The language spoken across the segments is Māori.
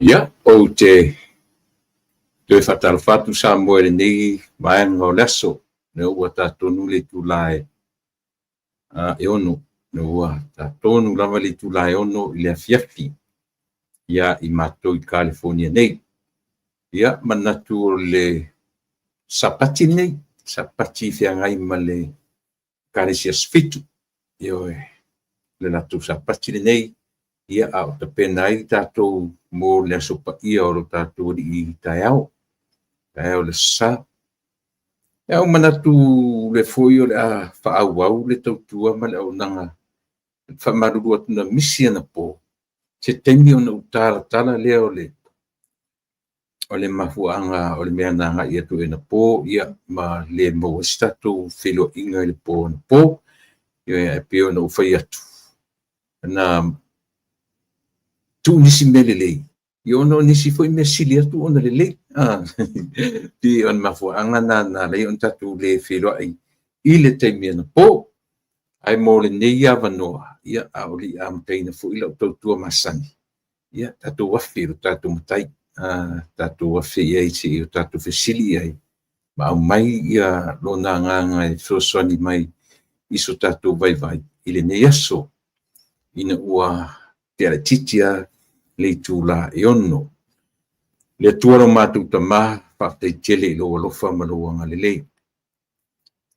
Ia, o te whatarwhatu sa moere nei maenga o leso, ne ua tātonu le tūlae e ono, ne ua tātonu lava le tūlae ono i le afiafi, ia i mātou i California nei. Ia, manatu o le sapati nei, sapati whiangai ma le Karesia Sfitu, io le natu sapati nei, ia au te pena i tātou mō le asopa ia o tātou i taiao le sa. Ia o manatu le foi o le a whaau le tautua ma le au nanga whamarurua tuna misi ana po. Se temi o na utara tala lea o le mafuanga o le mea nanga ia tu ena po ia ma le mo statu filo inga le po na po. Ia e pio na ufai atu. Na tu nisi melelei. Io no nisi foi mesili atu ona lelei. Pi on mafuanga na le on tatu le filo ai ile temi na po. Ai mo le nei avanoa ia auli am teina fu ila tautua masani. Ia tatu wafiru tatu matai. Tatu wafi ai si tatu fesili ai. Ma mai ia lona nganga e fosoni mai iso tatu vai ile nei aso. Ina ua te ala titia le tula e ono. Le tuaro matu tama whakatei tele lo alofa maluanga lelei.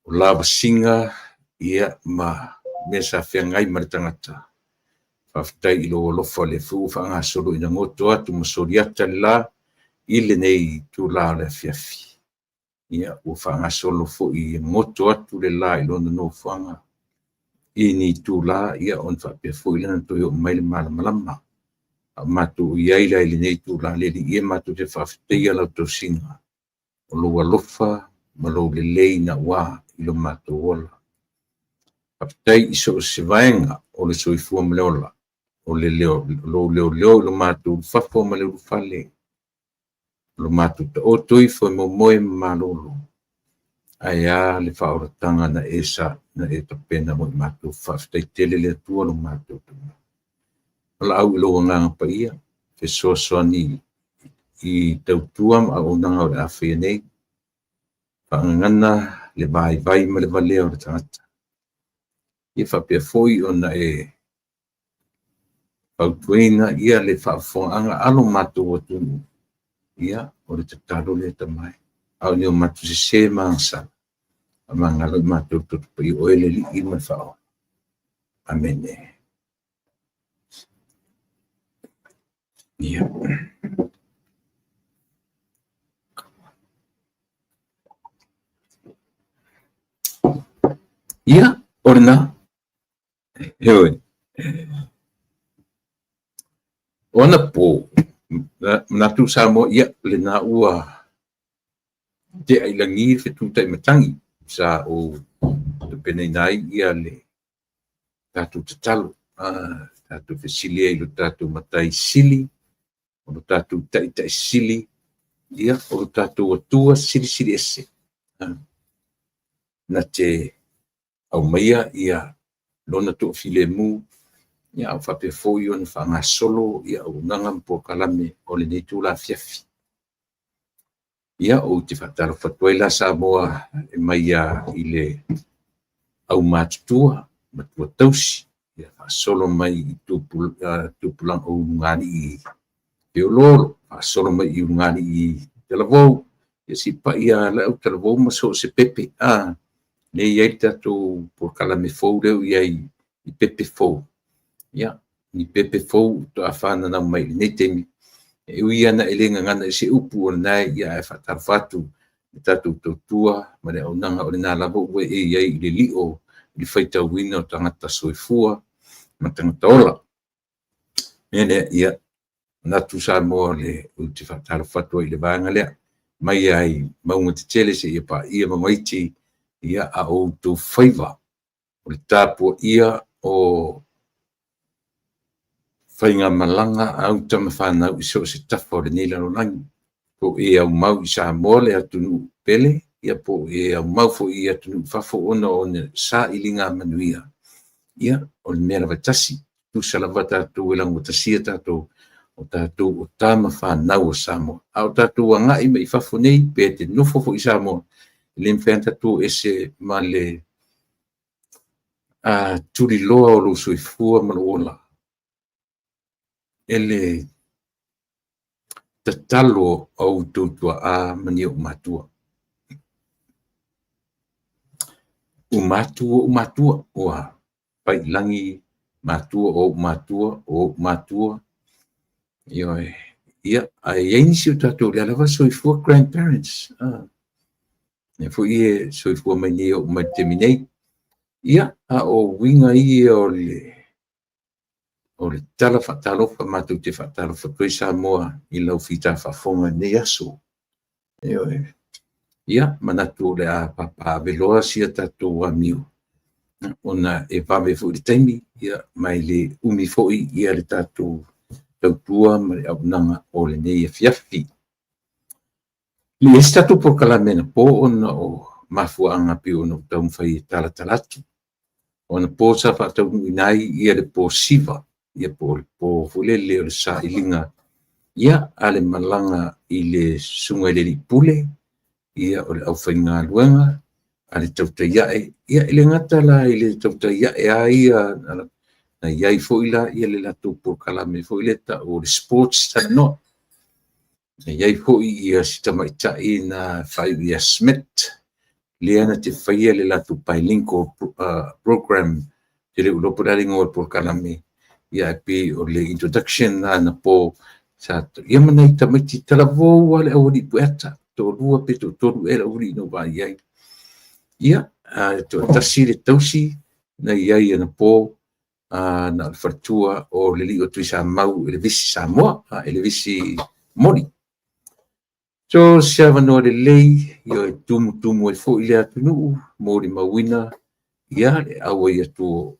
O lava singa ia ma mesa whiangai maritangata. Whaftai ilo alofa le fu whanga solo ina ngoto atu masoriata la ile nei tula le fiafi. Ia ua whanga solo fo i ngoto atu le la ilo no whanga. Ini tula ia on whapia fo ilana toyo maile malama. Matu iaila ili nei tula le li ia matu te whaftai ala to singa. O lo alofa malo le lei na wa ilo matu ola. Whaftai iso se vaenga o le soifua maleola. O le leo lo matu whafo maleu fale. Lo matu ta o toi fo mo moe malolo. Aia le whaoratanga na esa na e tapena mo matu whaftai tele le tua lo matu. Ala au ilo nganga pa ia. Fe soani i tautuam a unanga o le awhia nei. Whaangana le vai ma le valeo le tangata. Ia whapia foi o na e pautuena ia le whaafonga alo matu o tunu. Ia o le tatalo le tamai. Au ni o matu se mangsa. Amanga lo matu tutupa i oele li ima whao. Amene. Ia. Ia, orna. Hoi. Ona po. Natu samo ia le na ua. Te ai langi fe tutai matangi. Sa o te penei nai ia le. Tatu tatalo. Tatu fesili ai lo tatu matai sili. O lo tatu tai sili. Ia o lo tatu atua sili ese. Na te au maia ia lona to file mu. Ia au whape foi on whanga solo ia au ngangam po kalame o le nei tūla fiafi. Ia o te whataro whatuaila sa moa e mai i le au mātutua, matua tausi. Ia whasolo mai i tūpulang o ngani i Peoloro, whasolo mai i ngani i Te Lavou. si pa ia la o tala vou maso se pepe le ia tatou por kalame fou leu ia i pepe fou ia ni pepe fou to afana na mai nei temi e ia na elenga ngana se upu o nai ia e fatarfatu tatou totua ma le onanga o le na lavo we e ia i le lio i faita wina o tangata soifua ma tangata ola mene ia natu sa mo le uti fatarfatu i le vanga lea mai ai maunga te tele se ia pa ia mamaiti ia a o to faiva o le tapu ia o fainga malanga au tamawhana i so se tafo le nila no langi po e au mau i sa mole atunu pele ia po e au mau fo i atunu fafo ona o ne sa ilinga manuia ia o le mera vatasi tu salavata tu elango tasia tato o tatou o tama whanau o Samoa. A o tatou anga i mai whafo nei, pe te nofo fo i Samoa. Le mwhen tatou ese ma le turi loa o lo soifua ma lo ola. Ele tatalo au toutua a mani o matua. Umatua oa pai langi matua o matua. Ioe. Ia, ai inisi o tatou le alava soifua grandparents. Ne fo ie soifua mai ni o mai teminei. Ia, a o winga ie o le tala whatalofa mātou te whatalofa koe Samoa i lau whita whafonga nei aso. Ioe. Ia, manatu le a papa veloa sia tatou amiu. Ona e pame fo i taimi, ia, mai le umi foi ia le tatou tautua ma le aunanga o le nei fiafi. Le estatu por kalamena po ona o mafuanga pi ona tau mwhai talatalatu. Ona po sa whatau inai ia le po siva, ia po fulele o le sa ilinga. Ia ale malanga i le sunga i le ripule, ia o le au whainga luenga, ale tautaiae, ia ile ngata la ile tautaiae a ia na iai foila ia le latu por kalame foile ta o le sports ta no. Na iai foi ia sita maitai na whai ia Smith, leana te whaia le latu bilingual program te le uloporari ngor por kalame. Ia pe o le introduction na po sa ia mana i tamaiti talavo wale au di pueta, to lua pe to toru era uri no va iai. Ia, to tasi le tausi na iai na po na alfartua o le li o tui sa mau ele visi Samoa, ele visi mori. So siava no le lei, io e tumu e fo ile atunu, mori mawina, ia le awa ia tu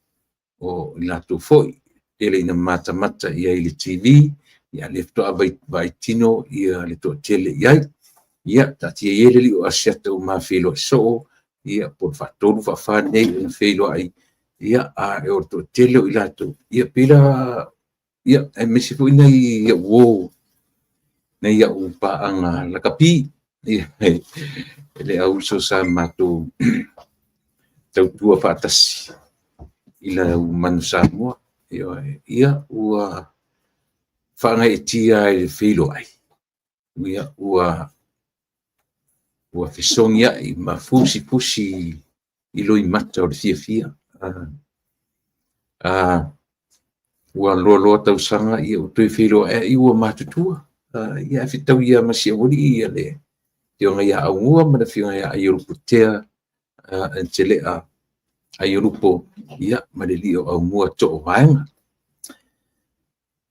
o ilato foi, ele ina mata ia ile TV, ia le ftoa vaitino, ia le to tele iai, ia tati e ele li o asiata o mawhelo so, ia por fatoru whawhanei o whelo ai, ia a e orto tele o ilato, ia pila, ia e mesi fo ina ia wo, na ia upa anga lakapi, ia ele au so sa mato tautua whaatasi, ila u manu Samoa, ia ua whanga e tia e whelo ai, ia ua fisongia i ma fusi i loi mata o le fia. Ua loa tausanga ia o tui whelo i ua matutua. Ia fitau ia masia wori ia le tionga ia aungua mana fionga ia aiurupu tea entele a aiurupo ia malelio aungua to o vaenga.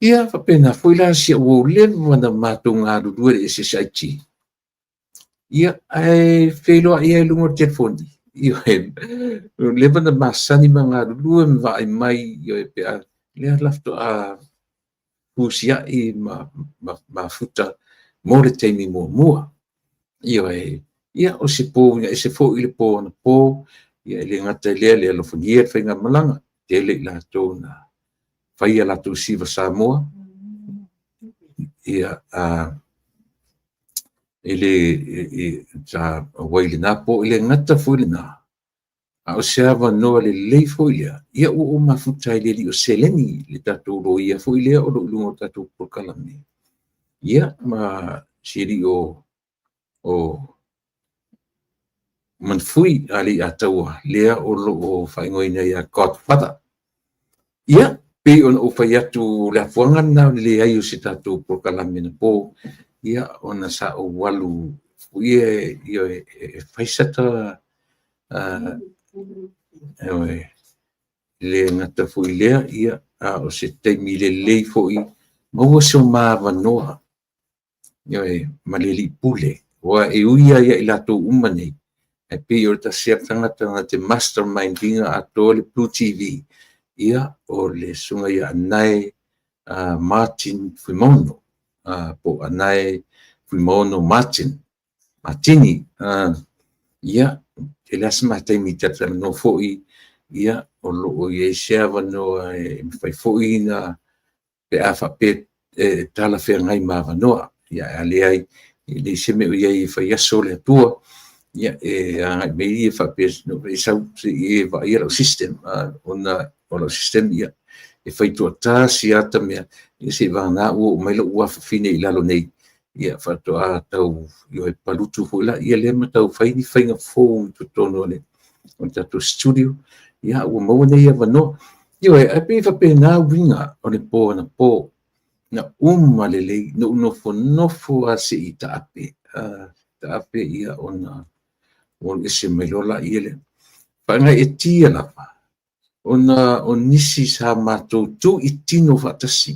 Ia whapena fuila sia ua ulen wana matunga rurua e se saiti. Ia ai wheloa ia lungo telefoni. Ia lewa na masani mga rurua mwa ai mai ia pia lea lafto a usia i ma futa more teimi mua. Ia o se po, ia se fo ile po na po, ia le ngata le alofonia whainga malanga, tele i lato na whaia lato siva Samoa. Ia ele ta waile na po ile ngata fo ile na. O seava noa le lei fo ilia, ia o mafuta ile li o seleni le tatou ro ia fo ilia o lo lungo tatou por kalame. Ia ma siri o man fui ali ataua lea o lo whaingoina ia Godfather. Ia, pe on o whai atu le afuanga na le ai o si tatu prokalame na po, ia ona sa o walu ia whaisata le ngata fui lea ia o se teimi le lei foi maua so mawanoa ma le li pule wa e uia ia i lato umane e pe o ta sia tangata na te mastermindinga a tole Blue TV ia o le sunga ia anai Martin Fuimono po anai Fuimono Martini ia e la sama taimi tata no foi ia o lo ia share vano e fai foi na pe afa pe tala fe ngai ma vano ia ale ai le seme ia i fai aso le tua ia me ia fa pe no pe sa e va ia o system ona o system ia e fai tu ta si ata me ia se va na o mai lo wa fine ila lo nei ia fa to a tau io e palutu hola ia le mata fai ni fai nga fo to tono le on ta to studio ia o mo nei ia vano io e pe fa pe na winga o le po na malele no fo a se ita ape ia ona on ese melola ile pa nga etia la pa ona onisi sa mato tu itino fatasi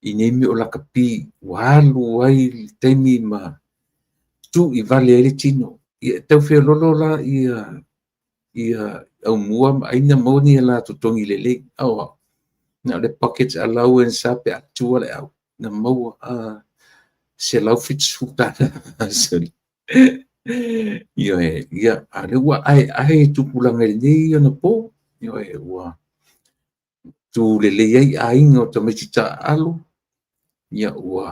inemi o la kapi walu ai temi ma tu i vale ele tino ia tau fe lolo la ia au mua aina moni la to tongi lele au na le pockets allowance ape atua le au na mau se lau fitsuta sorry ia ale wa ai tu pulanga le na po wa tu le ai no to metita alu ia wa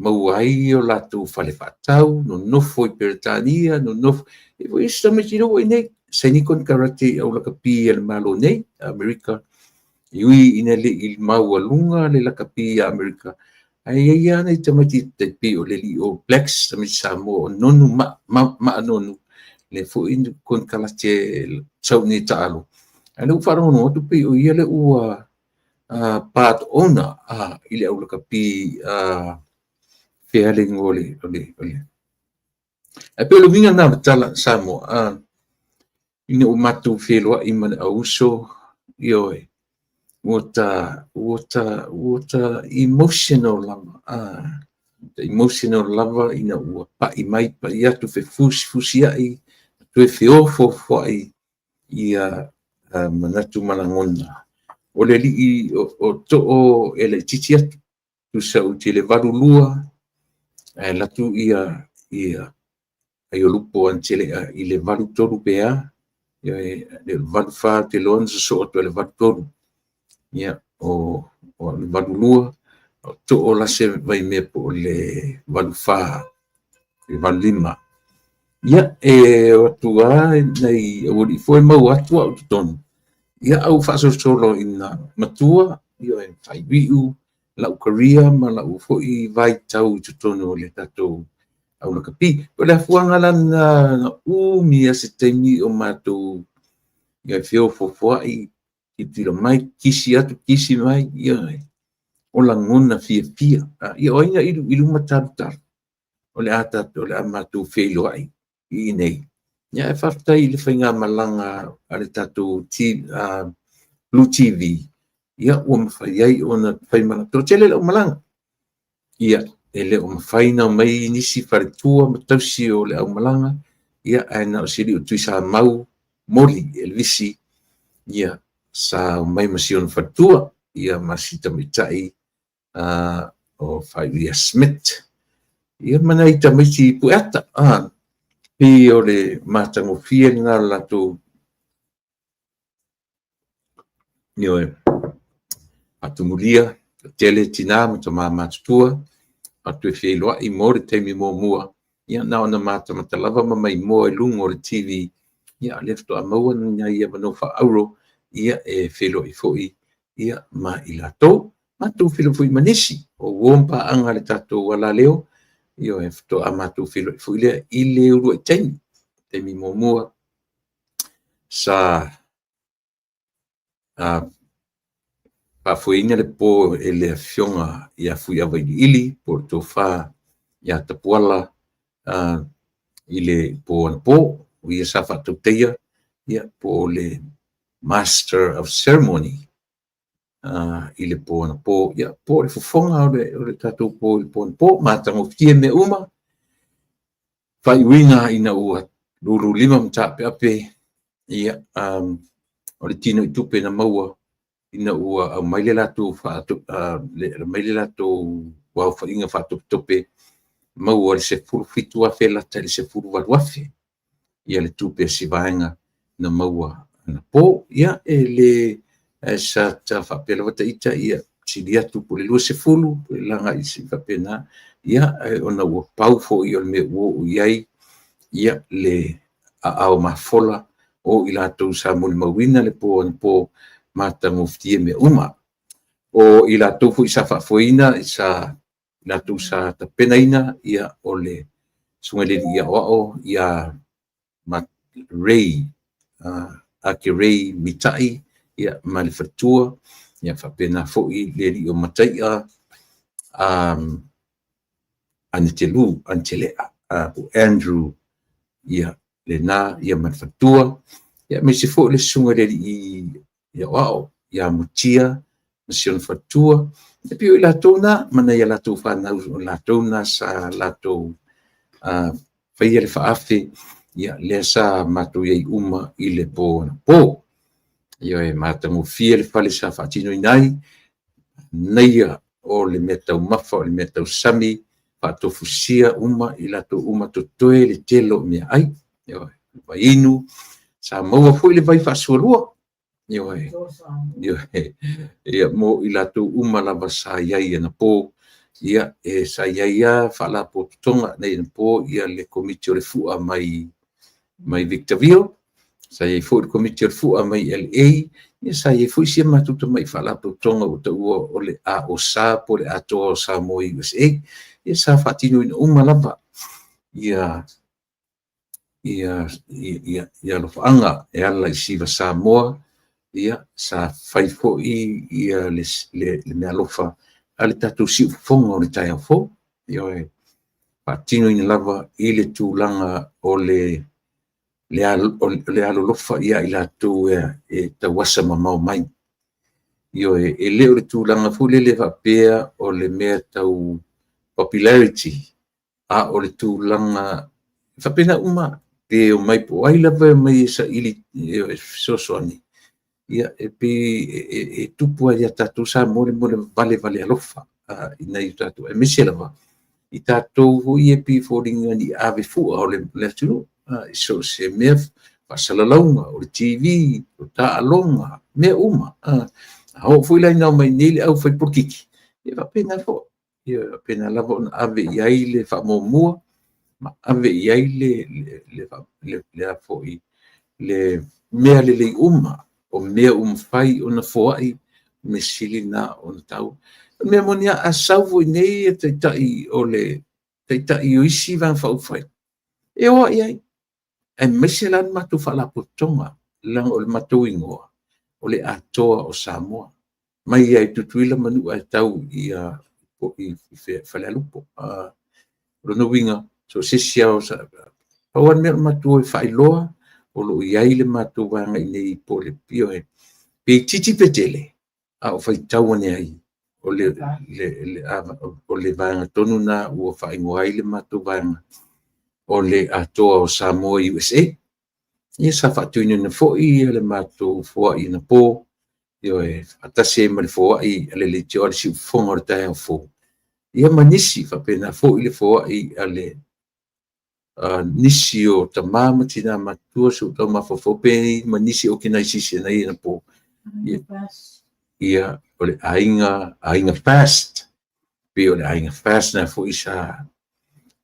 mau ai o la tu fale fatau no foi pertania no e voi sta metiro nei se ni con karate o la kapi el malo nei America iui ina le il mau lunga le la kapi America ai ana te mati te pi o le li o blacks te mati samo nonu ma nonu le fo in con karate sau ni talo ana u faro no tu pi o ia le u part owner ile au la kapi feeling ole e pe lo vinga na tala samo ina o matu felo i man auso io what emotional lava the emotional lava ina o pa i mai pa ia tu fe fusia i tu fe ofo fo ia manatu malangona o le li o to o ele titia tu sa utile valulua la tu ia ai o lupo antele i le valu toru pea le valu fa te lon so to le valu toru ia o le valu lua o to o la se vai me po le valu fa le valu lima ia o tua nei o li foi mau atu o tonu ia au fa solo ina matua io e fai viu la Korea ma la ufo i vai tau tu tonu le tato au la kapi o le fuanga na mi se temi o mato ia fio fo i tiro mai kisi mai ia o la ngona fia ia o ina ilu matatar o le ata o le amatu felo ai i nei ia e faftai le fainga malanga ale tato Blue TV ia o mawhai ai o na whai malanga to tele le o malanga ia ele o mawhai na mai nisi wharetua matausi o le au malanga ia aina o siri o tuisa mau moli elvisi ia sa mai masi on wharetua ia masita mitai o whai ia Smith ia mana i tamiti pueta pe o le matango fia ngā lato nioe atumulia tele tina mo tama matutua atu e feiloa i mo le teimi mo mua ia na ona mata matalava mai mo e lungo le TV ia lefto a maua na ia mano fa auro ia e feiloa i foi ia ma i lato matu filo foi manisi o wompa anga le tato wala leo io e fto a matu filo foi le i le uru e teimi te mi mua sa pafuina le po ele fionga ia fui ava ili por tofa ia tapuala ile po ia sa fatuteia ia po le master of ceremony ile po ia po le fofonga o le tatu po matango fie me uma fai winga ina ua lulu lima mtape ape ia o le tino itupe na maua ina ua mai le latu mai le latu wau fa inga fatu tope maua le se furu fitu afe lata le se furu walu afe ia le tupe si vaenga na maua na po ia le sa ta fa pela wata ita ia sidia tu po le lua se fulu langa isi fa pena ia ona ua pau fo ia me wo iai ia le au mafola o ila tu sa mul mawina le po mata muftie me uma o ila tu fu sa fa foina sa ila tu sa ta penaina ia ole sungele ia o ia mat rei akirei mitai ia malfatua ia fa pena fo i le o matai antele Andrew ia le na ia malfatua ia me se fo le sungele ia wao ia mutia mission fatua e pio la tona mana ia la tu fa na la tona sa la tu fa ia le fa afe ia le sa matu ia uma ile po ia e mata mo fie le fale sa fa tino inai neia o le meta mafa o le meta sami fa to fusia uma ila to uma to toe le telo me ai ia va inu sa mo foi le vai fa sualua ia mo ila to uma la basa ia na po ia e sa ia fa la po tonga nei na po ia le komite le fu mai Victorville sa ia fu komite le fu mai LA ia sa ia fu sia matuto mai fa la po tonga o le a o sa po le ato sa mo USA ia sa fatino in uma lava ia lo anga e ala isiva Samoa ia sa fai fo ia le me alofa ale tatu si fonga o le tai fo ia e patino in lava ile tulanga o le alo lofa ia ila tu e tawasa mamau mai ia e le o le tulanga fu le va pea o le me tau popularity o le tulanga fa pena uma pe o mai po ai lava mai sa ili sosoani ia e pe e tupu ia tatu sa mole vale alofa ina i tatu e miselava i tatu hui e pi foringa ni ave fu o le tulu so se me pasalaunga o le TV o ta alonga me uma ho fu la ina mai nili au foi porkiki e va pena fo ia pena lava ona ave ia ile fa mo ma ave ia ile le fo i le mea le uma o mea fai ona foai me silina on tau me monia asau nei te tai ole te tai o isi van fa fai e o ai e meselan matu fala putonga lang ol matu ingoa ole atoa o Samoa mai ai tutuila manu ai tau ia po i fala lupo no winga so sisia o sa awan me matu fai loa o lo iai le matu wanga nei po le pio e pe titi petele o fai tau ne ai o le vanga tonu na o fai ngoai le matu wanga o le atoa o Samoa USA ia sa fatuina na foi le matu foi na po io e atase mal foi le tio si fonga o tai fo ia manisi fa pena foi le foi ale nisi o tamama tina matua so tama fofope manisi o kina sisi na ina po ia ole ainga fast pe ole ainga fast na fo isa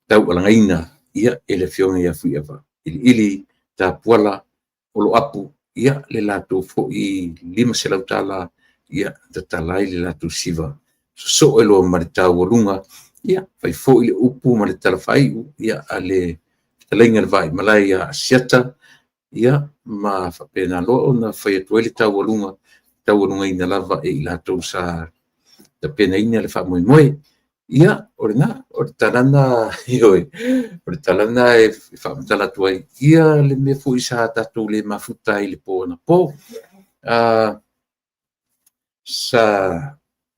tau langaina ia ele fiona ia fu eva ili ta puala o apu ia le lato fo i lima se lautala ia ta talai le lato siva so elo marita wolunga ia fai fo ile upu ma le talafai ia ale Talainga le vai malai a siata ia ma whapena loa ona whai atu ele taualunga ina lava e ila tau sa ta pena ina le wha moe moe ia o le talana ioi o le talana e whamatala tuai ia le mea fu isa tatu le mafuta i le po na po sa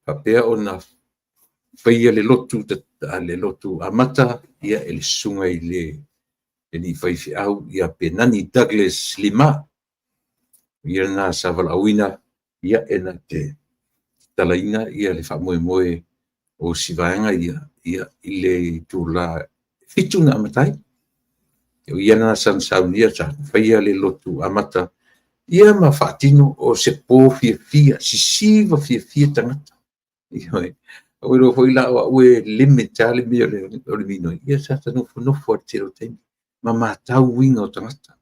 papea ona whaia le lotu amata ia e le sunga i le ni whaifi au ia penani Douglas Lima ia na sa walauina ia ena te talaina ia le wha moe moe o sivaenga ia i le tula fitu na amatai ia na san saunia sa whaia le lotu amata ia ma whaatino o se pō fia sisiva fia tangata ia o ro foi la o limit tale mi o le mino ia sa no forte o tempo ma matau winga o tangata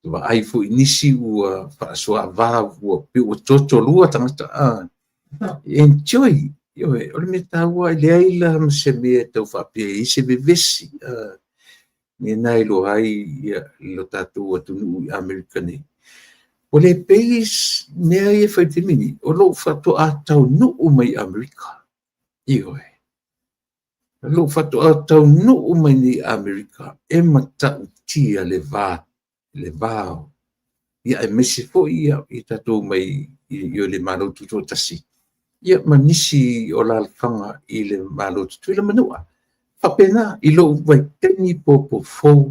wa ai fu inisi ua whaasua wa ua pi ua toto lua tangata enjoy yo o le meta ua le aila ma se mea tau whapia i se bevesi ni nai lo ai ia lo tatu atu nui Amerika nei o le peis mea ia whaitimini o lo whatu a tau nuu mai Amerika iyo lo fatu tau no mai ni Amerika e mata tia le vao ia e mesi fo ia i tatu mai i le malo tuto tasi ia manisi o la fanga i le malo tuto le manua fa pena i lo vai teni popo fo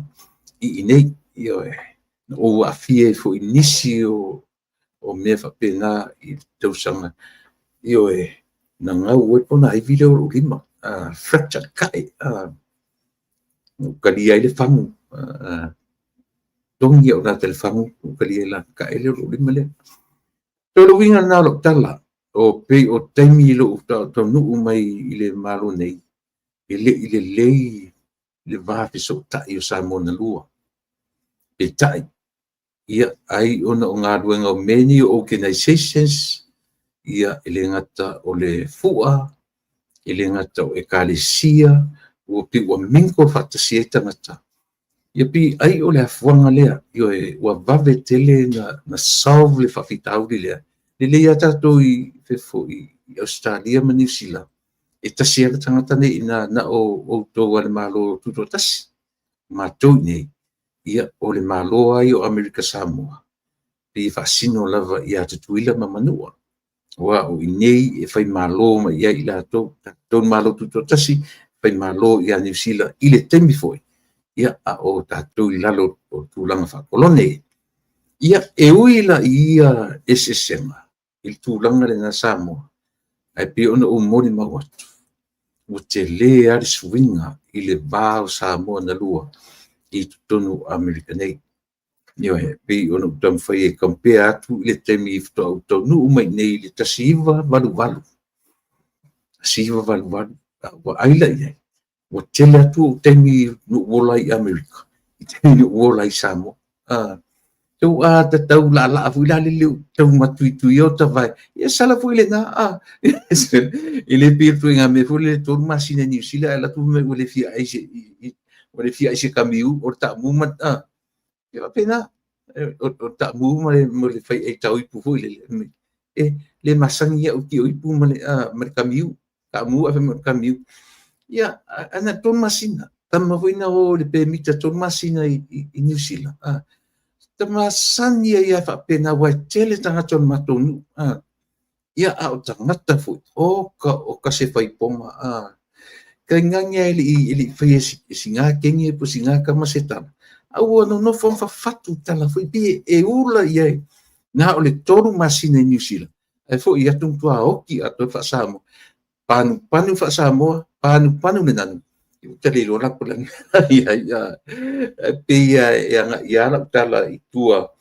i nei io o afie fo inisi o me fa pena i tau sanga io na ngau e pona i video o lima fracture kai kali ai le fangu dongi o na telefangu kali la kai le ro lima le to lo winga na lo tala o pe o temi lo to no mai ile malo nei ile le va fiso ta io sa mona lua e tai ia ai ona o ngā ruenga o many organizations ia ele ngata o le fua ele ngata o ekalesia o pi o minko fatasia tangata ia pi ai o le afuanga lea io e ua vave tele na solve le whawhitau lea le ia tato i fefo i Australia ma New Zealand e tasi ala tangata nei na o tō ale malo tuto tasi ma tō nei ia o le malo ai o Amerika Samoa pi whasino lava i atatuila ma manua wa o inei e fai malo ma ia i la tō malo tuto tasi fai malo i a New Zealand i le temi foi ia a o tātou i lalo o tūlanga whakolone ia e uila ia SSM il tūlanga le na Samoa ai pi ona o mori mawatu o te le ari swinga i le vāo Samoa na lua i tonu Amerika nei io e pi ona utam fai e compare atu i le temi i fto au tonu umai nei le tasiva valu wa aila i o tele atu o temi nu wola i Amerika i temi nu wola i Samoa tau ta tau la fu la le tau matuitu i o ta vai ia sala fu le na ile pi tu nga me fu le tu masina ni sila la tu me le fia ai se kamiu o ta mumat ia pena o ta mu mo le fai e tau i pu fu le masangi o ki o i pu ma le kamiu ka mu a me kamiu ia ana tu masina tama fuina o le permita tu masina i New Zealand tama sania ia fa pena wa tele tanga ton matonu ia au tangata fu o ka se fai poma ka nganga ili fai singa kengi pu singa ka maseta au no fon fa fatu tala fu bi e ula ia na o le toru masina New Zealand e fo ia tung tua oki ato fa samo panu fa samo panu menan tali lo la pulang ia pe ia la tala itua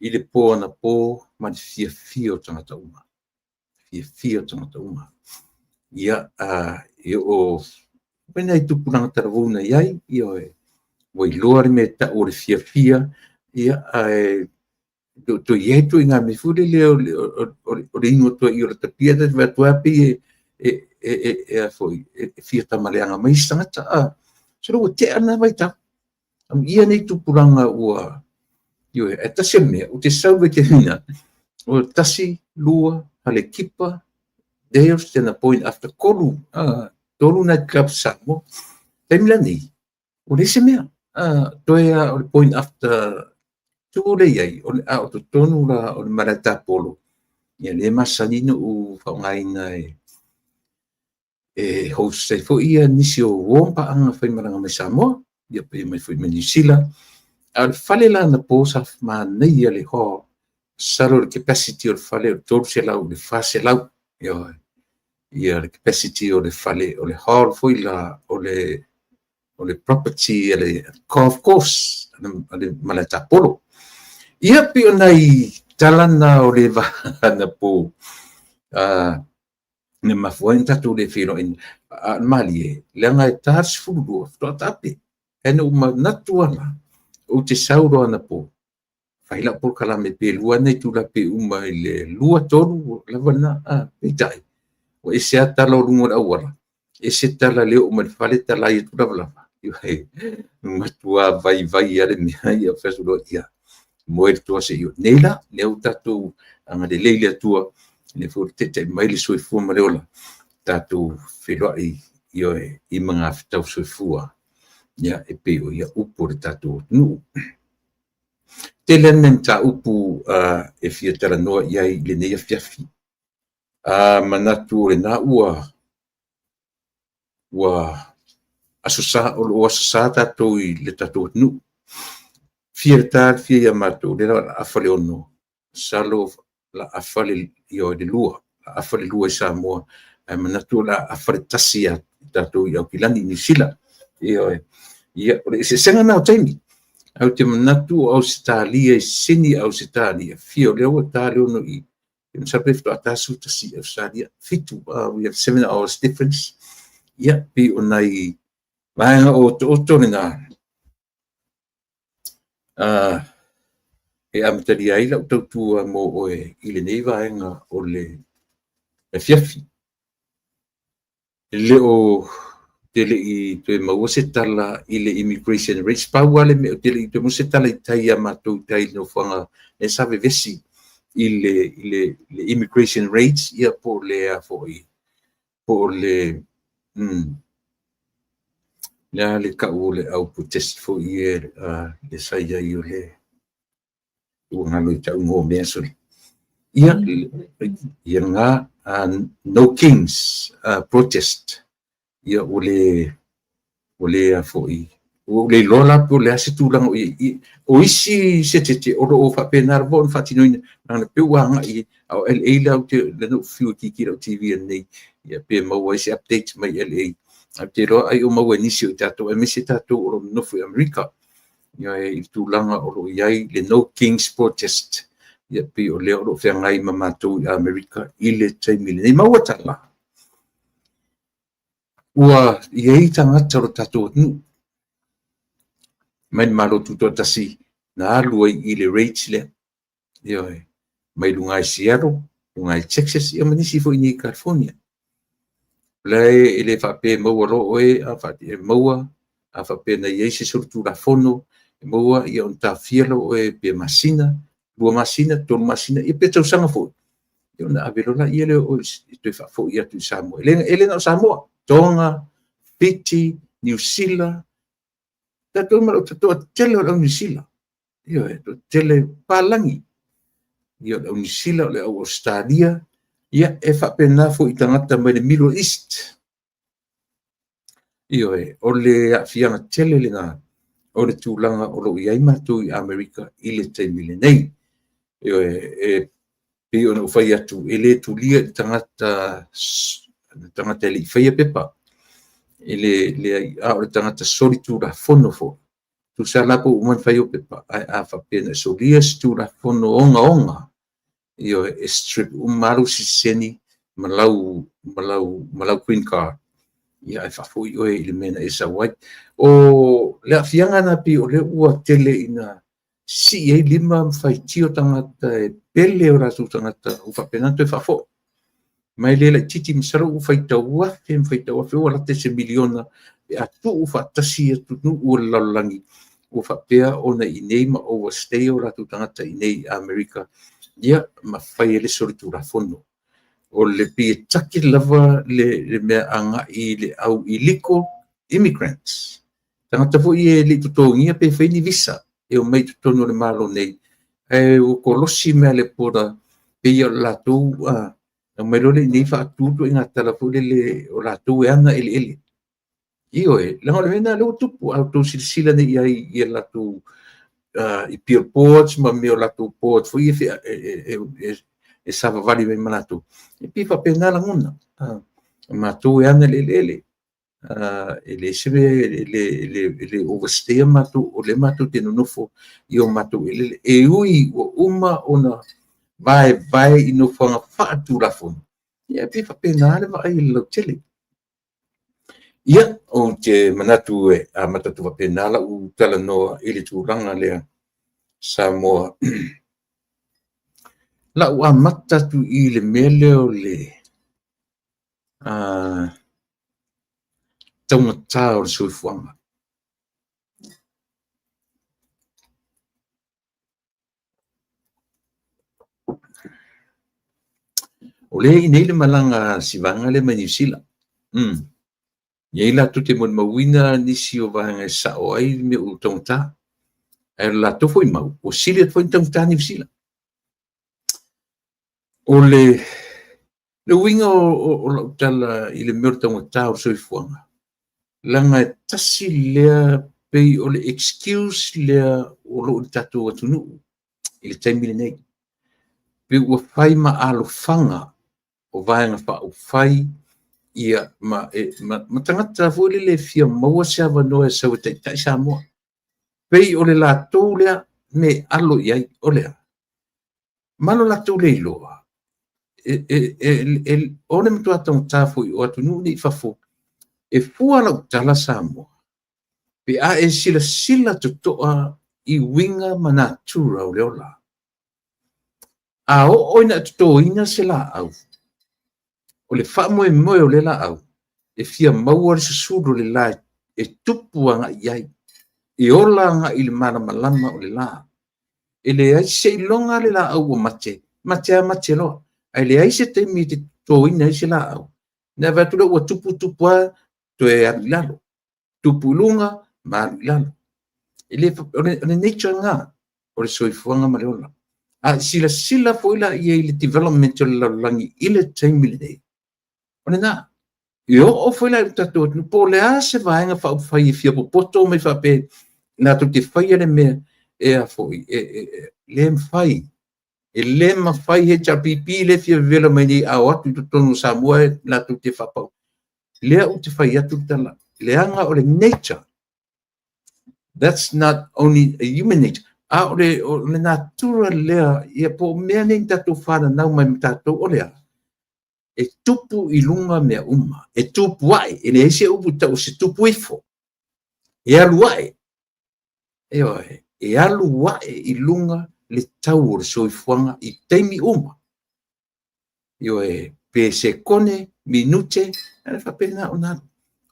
i le po na po man fio tangata uma ia o pena i tupu nanga taravuna iai io wai loari me ta o le fia ia to ietu inga me fule le o le ingo to i o le tapia ta vatua pe foi fia tamaleanga mai tangata so te ana vai ta ia nei tupuranga ua io e tasi mea o te sauve te hina o tasi lua hale kipa Deus tena point after kolu tolu night club samo temla ni o le se mea toea o le point after tule iai o le o to tonu la o le marata polo ia le masanino u whaungaina e host sei fo ia nisi o wompa anga whaimaranga mai Samoa ia pe mai fwoi mai New Zealand al fale la na posa ma nei ia le ho saro le capacity o le fale o tolu se lau le fase lau ia le capacity o le fale o le hall foi la o le property le golf course le malata polo ia pe ona i talana o le vana po ne mafuan tatu le filo in mali le nga tas fulu to tape ene uma natuala o te sauro ana po faila por kala me pe lua nei tu la pe uma le lua tolu la vana pe dai o ese atalo lungo la wala ese tala le uma fale tala i tu la vala ai matua vai ale me ia fesulo ia moer tua se io nela le tatu anga de leile tua le forte te mai le soi fu maleola tatu filo io i mga tau soi fua ia e pe o ia upo le tatu nu te lenen ta upu e fia tala noa ia i le neia fiafi manatu le na ua asusa o asusa tatu i le tatu nu fiertar fia mato le afale ono salo la afale io de lua afale lua Samoa manatu la afale tasia tatu i kilani ni sila io ia se senga na taimi au te manatu au Australia sini au Australia fio le o tali ono i sabe fto atasu tasi Australia fitu we have 7 hours difference ia pe onai vai o na e amatari ai lau tautua mo o i le nei vaenga o le fiafi. Le o tele i te maua se tala i le immigration rates pauale me o tele i te mo se tala i tai a matou tai no whanga e save vesi i le immigration rates ia po le a po le le ka ole au protest fo i le saia i o le ngalo i tau ngō mea sori. Ia ngā No Kings protest ia o le a fo i o le lola po le ase tūlanga o isi se te o o whapenar bon whatinoina nana pewanga i au LA lau te lano fiu kiki lau TV nei ia pe maua isi update mai LA a te roa ai o maua nisi o tato e mese tato o nofu Amerika ia i tūlanga o iai le No Kings protest ia pe o leo o whengai mamatou i Amerika i le taimile nei maua tala ua iai tangata o tato mai malo tuto tasi na alua i le rates le ia mai lunga i Seattle lunga i Texas ia manisi fo i California le ele fape maua lo e a fati maua a fape na iai se surtu la fono maua ia on ta fielo e pe masina lua masina tol masina ia pe tau sanga fo ia na avelola ia le o te fa fo ia tu Samoa ele na Samoa Tonga Fiji New Zealand tato malo tato tele o New Zealand ia to tele palangi ia o New Zealand le Australia ia e whapena fo i tangata mai le Middle East. Ia o le awhianga tele le ngā, o le tūlanga o lo iai matu i Amerika i le taimile nei. Ia pe ona ufai atu, e le tūlia i tangata le i whaia pepa. E le tangata sori tūra fono fo. Tu sa lapo uman whai o pepa, a whapena soria si tūra fono onga. Io e strip malu si seni malau green card ia e fafo io e mena e sa white o le afianga na pi o le ua tele ina si e lima fai tio tangata e pele o rasu tangata u fapenanto e fafo mai le titi misaro u fai taua fe o la te se miliona e atu u fatasi atu nu u lalangi ua faapea ona i nei ma overstay o latou tagata i nei Amerika ia mafai e le solitulafono o le pia taki lava le mea agaʻi le au illegal immigrants tagata foʻi e leʻi totogia pe faini visa e o mai totonu o le malo nei e ua kolosi mea le pona peia o le latou mai lo leʻi nei faatutu i gatala foʻi le o latou e ana eleele io e laga o le mea na le ua tupu autou silasila nei ai ia latou i Peel Ports ma me o latou port foʻi e savavali mai ma latou e pi faapena lagona matou e ana eleele e le se le overstay matou o le matou te nonofo i o matou eleele e ui ua uma ona vae i nofoaga faatulafono ia pi faapena le vaai le lautele ia o te manatu e a matatu faapena lau talanoa i le tulaga lea sa moa lau amata atu i le mea lea o le taugatā o le soifuaga o lē i nei le malaga sivaga le mai niusila iai latou te mauina nisi o vaega e sa'o ai me o taugatā e latou foʻi mau o sili atu foʻi taugatā niusila o le uiga o lau tala i le mea o le taugatā o le soifuaga laga e tasi lea pei o le excuse lea o loo le tatou atunuu i le taimi lenei pe ua fai ma alofaga o vaega faaufai ia ma tagata foʻi le fia maua se avanoa e sau e taʻitaʻi sa moa pei o le latou lea me alo i ai o lea malo latou le iloa o le matuā taugatā foʻi o atunuu nei fafo e fua lau tala sa moa pe a e silasila totoa i uiga ma natura o le ola a o'o ina totoina se laau o le faamoemoe o le laau e fia maua le susulu le la e tupu agaʻi ai e ola agaʻi le malamalama o le la e leai seʻiloga le laau ua mate a mate loa ai leai se taimi te totoina ai se laau na vatu le ua tupu a toe alu i lalo tupu i luga ma alu i lalo o le nature ga o le soifuaga ma le ola a silasila foʻi laʻi ai le development o le lalolagi i le taimi lenei o lenā i o'o foi lai tatou atu po le a se vaenga faaufai e fia popoto mai faape na tu te faia le mea e a foi le mafai e le mafai he chapipi le fia vela mai ni a atu tonu Samoa na tu te fapau le o te fai atu tala le anga o le nature that's not only a human nature a o le natura lea ia po mea nei tatou whana nau mai tatou o lea e tupu i lunga mea uma, e tupu ai, e ne ese upu tau se tupu ifo, e alu ai, e alu ai i lunga le tau o le soifuanga i teimi uma. Pe se kone, minute, e fa pena o nana.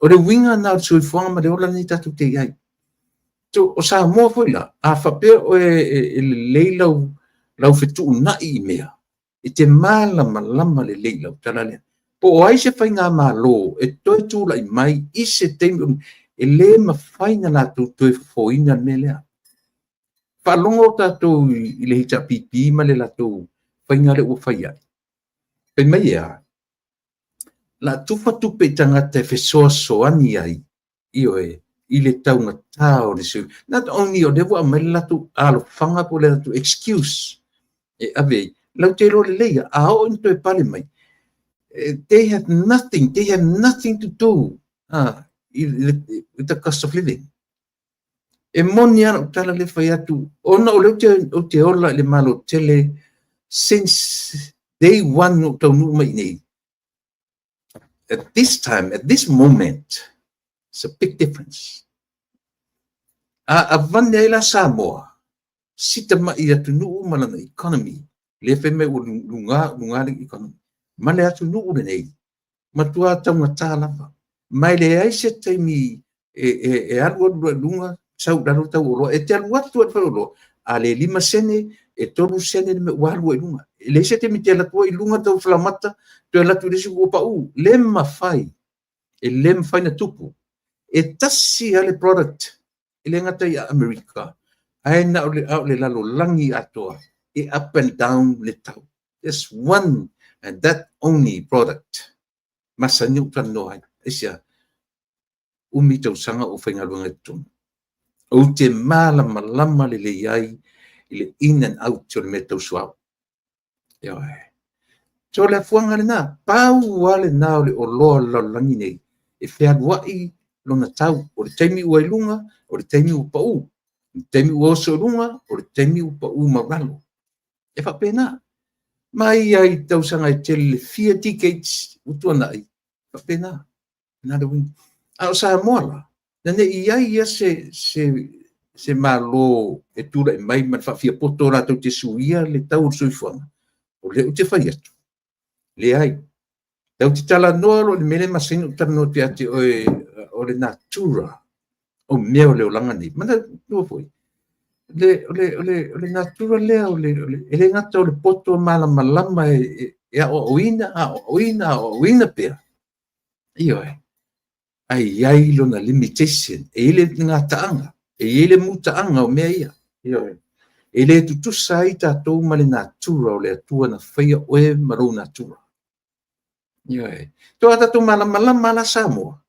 O le winga na o soifuanga ma le ola ni tatu te iai. O sa moa foi la, a fa pe o e leila lau fetu na i mea. I te malama le leila o tala lea. Po o ai se whai ngā malo, e toi tūla i mai, i se teimi, e le ma whai ngā lātou toi whoina me lea. Whalongo tātou i le hita pipi ma le lātou whai ngā le ua whai ai. Pe mai ea, la tufa tupe tangata e whesoa soani ai, i le taunga tāo le su. Not only o dewa a mai lātou alo whanga po le lātou excuse, e ave, lau te ro le leia, a o into e pale mai. They have nothing to do with the cost of living. E moni ana o tala le whai atu, ona o leo te ola le malo tele, since day one o tau nu mai nei. At this time, at this moment, it's a big difference. A vane la Samoa, sita mai atu nu malana economy, le fe me lunga le economy. Ma le atu nuu le nei, matua taunga tā lava. Mai le aise taimi e alu lunga, sau daru tau olo e te alu atu atu olo a le 5 sene e 3 sene me walu e lunga le se te mite la tua i lunga tau flamata te la tu disi ko pa u le mafai e le mafai na tupu e tasi ale product ile ngata i America ai na le lalo langi atoa e up and down le tau just one and that only product masa ni utan no ai isia umi tau sanga o whainga luanga tonu. O te malama le ai ile in and out o le me tau suau. So le fuanga le nā, pau wale nā o le o loa lalangi nei, e whea wai lona tau, o le taimi ua ilunga, o le taimi ua pau, o le taimi ua oso ilunga, o le taimi ua pau mauralo. E wha pēnā, mai ai tau sanga e tele le 4 decades utua nai, wha pēnā, nā le wini. Ao sa moala, nane ia se malo e tura e mai man whawhia poto rātou te suia le tau suifuanga, o le u te whai atu. Le ai, tau te tala noa lo le mele masinu tano te ate o le natura, o mea o le olanga ni, mana nua foi. Le natura lea o le ngata o le poto malama e a oina pea. Iyo e. Ai lona limitation e ile ngā taanga e ile mutaanga o mea ia e le tutusa i tātou ma le natura o le atua na whaia oe marou natura toa tātou malama la Samoa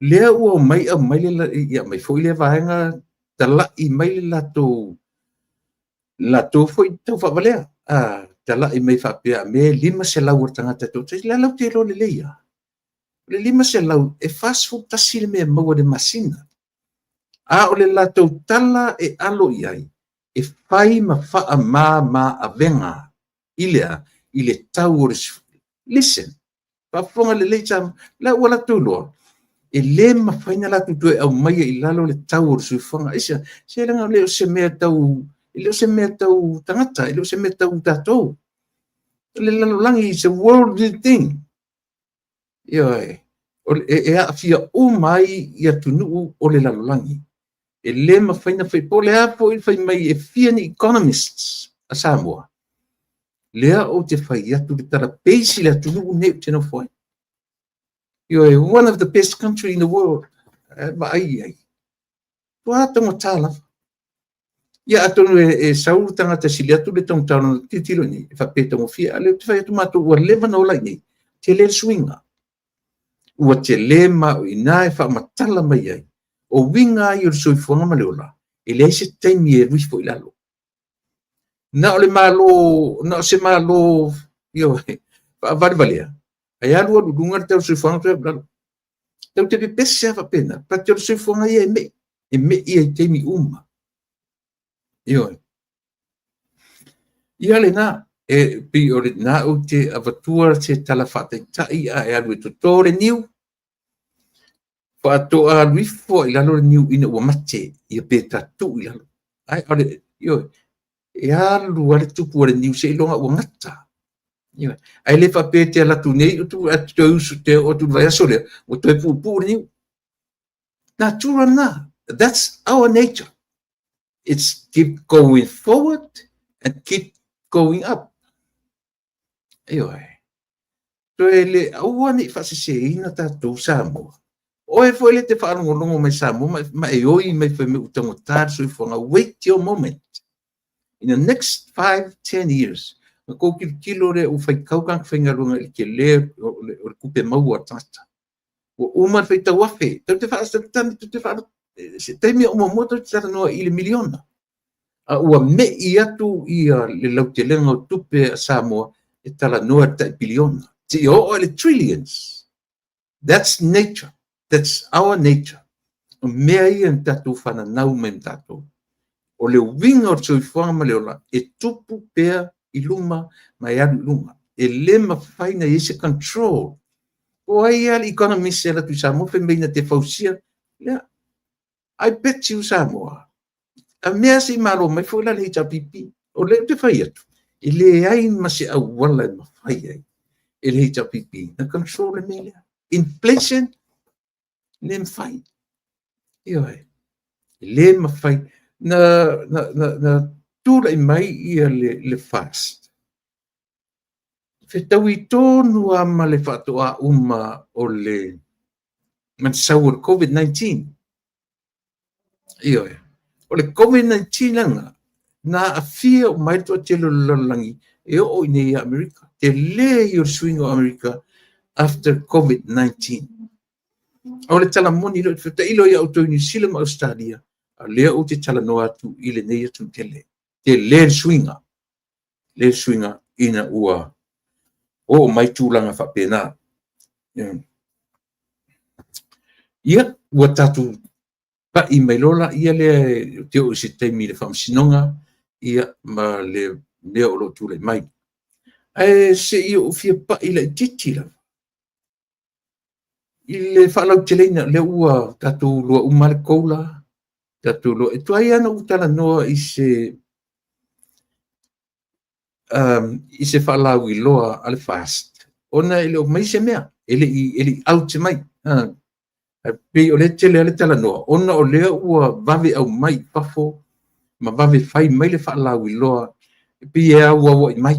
lea ua mai le mai foi le vaenga talai mai le latou foi tau whavalea talai mai whapea me 5 se lau o tangata tau le lau te lo le leia le 5 se lau e fast food tasi le mea maua de masina. A o le latou tala e alo iai, e whai ma wha ma avenga i le tau o le listen, whafonga le leita, la ua la tūloa, e le ma whaina la tūtue au maia i lalo le tau o le suifonga, isa, se ranga leo se mea tau tangata, leo se mea tau tātou. Le lalo langi, it's a worldly thing. E a fia o mai i atu nuu o le lalolangi. E le ma whaina whai po le apo i whai mai e fia ni economists a Samoa. Lea o te whai atu le tara peisi le atu nuu neu tena whai. One of the best country in the world. Ma ai. Tua tonga tāla. Ia atonu e sauru tangata sili atu le tong tāna titilo ni. E whapetongo fia. Le te whai atu mātou ua lewa na olai ni. Te le swinga. Ua te le ma o ina e whaamatala mai ai. O winga i o soifuanga ma leola. E le se taimi e rifo i lalo. Na o le malo, na o se malo, whaavarivalea. Ai alua lulunga te o soifuanga te lalo. Tau te pepese a whapena. Pa te o soifuanga ia e me i e taimi uma. Ia le na. E pi o le na o te avatua te tala whate tai a e alu e to tore niu. Pa to a rifo i lalo le niu ina ua mate i a peta tu i lalo. Ai, ole, e alu ale tupu ale niu se ilonga ua ngata. Ai le whapete ala tu nei, o tu atu te usu te o tu vai asole, o tu e pupu le niu. Natura na, that's our nature. It's keep going forward and keep going up. So ele aua ni whasiseina tātou Samoa. Oe foi le te whaanongolongo mai Samoa, ma e oi mai whai me utango tār sui whanga, wait your moment. In the next 5-10 years, ma kou kilo re u whai kaukang whaingarunga i ke le o le kupe maua tata. O umar whai tau wafe, tau te whaasatani, tau te whaasatani, se teimi o momoto te tata noa i le miliona. Ua me i atu i le lautelenga o tupe a Samoa, e tala noa tai biliona. Te o le trillions. That's nature. That's our nature. O mea i an tatu whana nau me tatu. O le winga o tsui whanga leola, e tupu pea i luma mai adu luma. E lema whaina i se control. O ai al economist e la tu Samoa, fe meina te fausia. Yeah. I bet you Samoa. A mea si maro mai fo la le pipi. O le te whai atu. I le ai ma se awala e ma whai ai. E le pipi. Na control e mea. Inflation, le mwhai. Io ai. le mafai na tula i mai ia le fast. Fetawi tonu ama le fatoa uma o le mansau o COVID-19. Iyo e. O le COVID-19 langa, na afia o mai toa telo lalangi e o nei Amerika. Te le i o swing o Amerika after COVID-19. O le tala moni lo feta ilo ia auto New Zealand ma Australia. A lea o te tala no atu i le nei atu tele. Te le swinga. Le swinga ina ua. O mai tūlanga whapena. Ia, ua tatu pa i mai lola, ia le te o se teimi le whamsinonga, ia ma le lea o lo tūlai mai. E se ia o fia pa i le titira. I le whalau te leina, le ua tatu lua umare koula, tatu lua, e tuai ana utala noa i se whalau i loa ale fast. Ona ele o mai se mea, ele au te mai. Pe o le tele ale tala noa, ona o lea ua vave au mai pafo, ma vave fai mai le whalau i loa, pe ea ua ua i mai,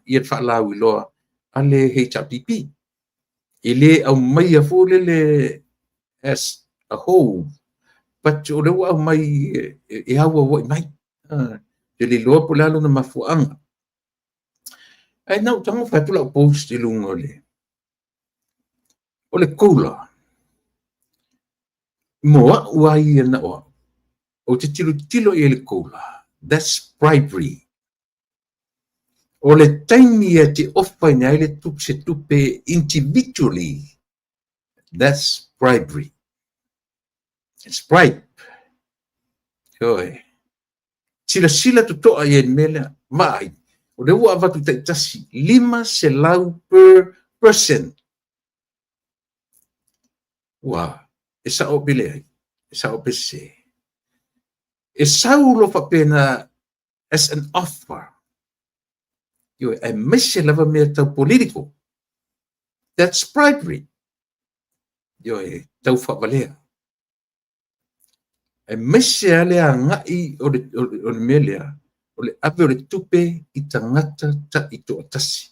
ia le whalau i loa, ale HRPP. Ele au mai a fōle le as a whole, but o le ua au mai e ua ua i mai, te le loa po le alo na mafuanga. Ai nau tango whaipula o post i lunga o le koula. Moa ua ia na oa. O te tilo i le koula. That's bribery. O le taimi e te ofa ina ele se tupe individually. That's bribery. It's bribe. Oi. Sila tutoa i en mele mai. O le ua avatu taitasi 5 selau per person. Ua, e sa o bile ai, e sa o pese. E saulo whapena as an offer. Yo, e mese lava mea tau politiko. That's bribery. Yo, e tau whawalea. E mese alea ngai o le melea, o le ape o le tupe i tangata ta i to atasi.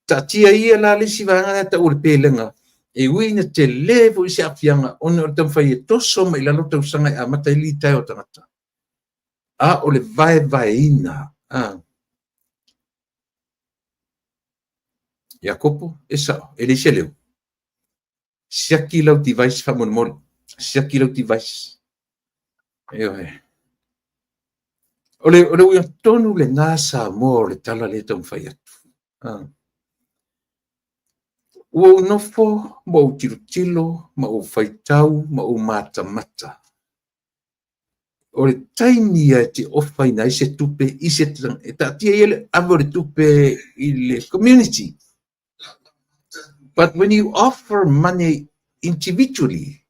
Ta tia ia la lisi vanga ta o le pelenga. E wina te levo i se afianga ona o tam fai e toso mai lalo tau sanga e amata i li tai o tangata. A o le vai ina. Iakopo, e sao, e li se leo. Siaki lau device whamon mori. Siaki lau device. Eo he. O le uia tonu le nasa mo le tala le tau fai atu. Ua unofo, ma o tilo, ma o faitau, ma o mata. O le taimi e te ofa ina i se tupe, i se tatia ele avo le tupe i le community. But when you offer money individually,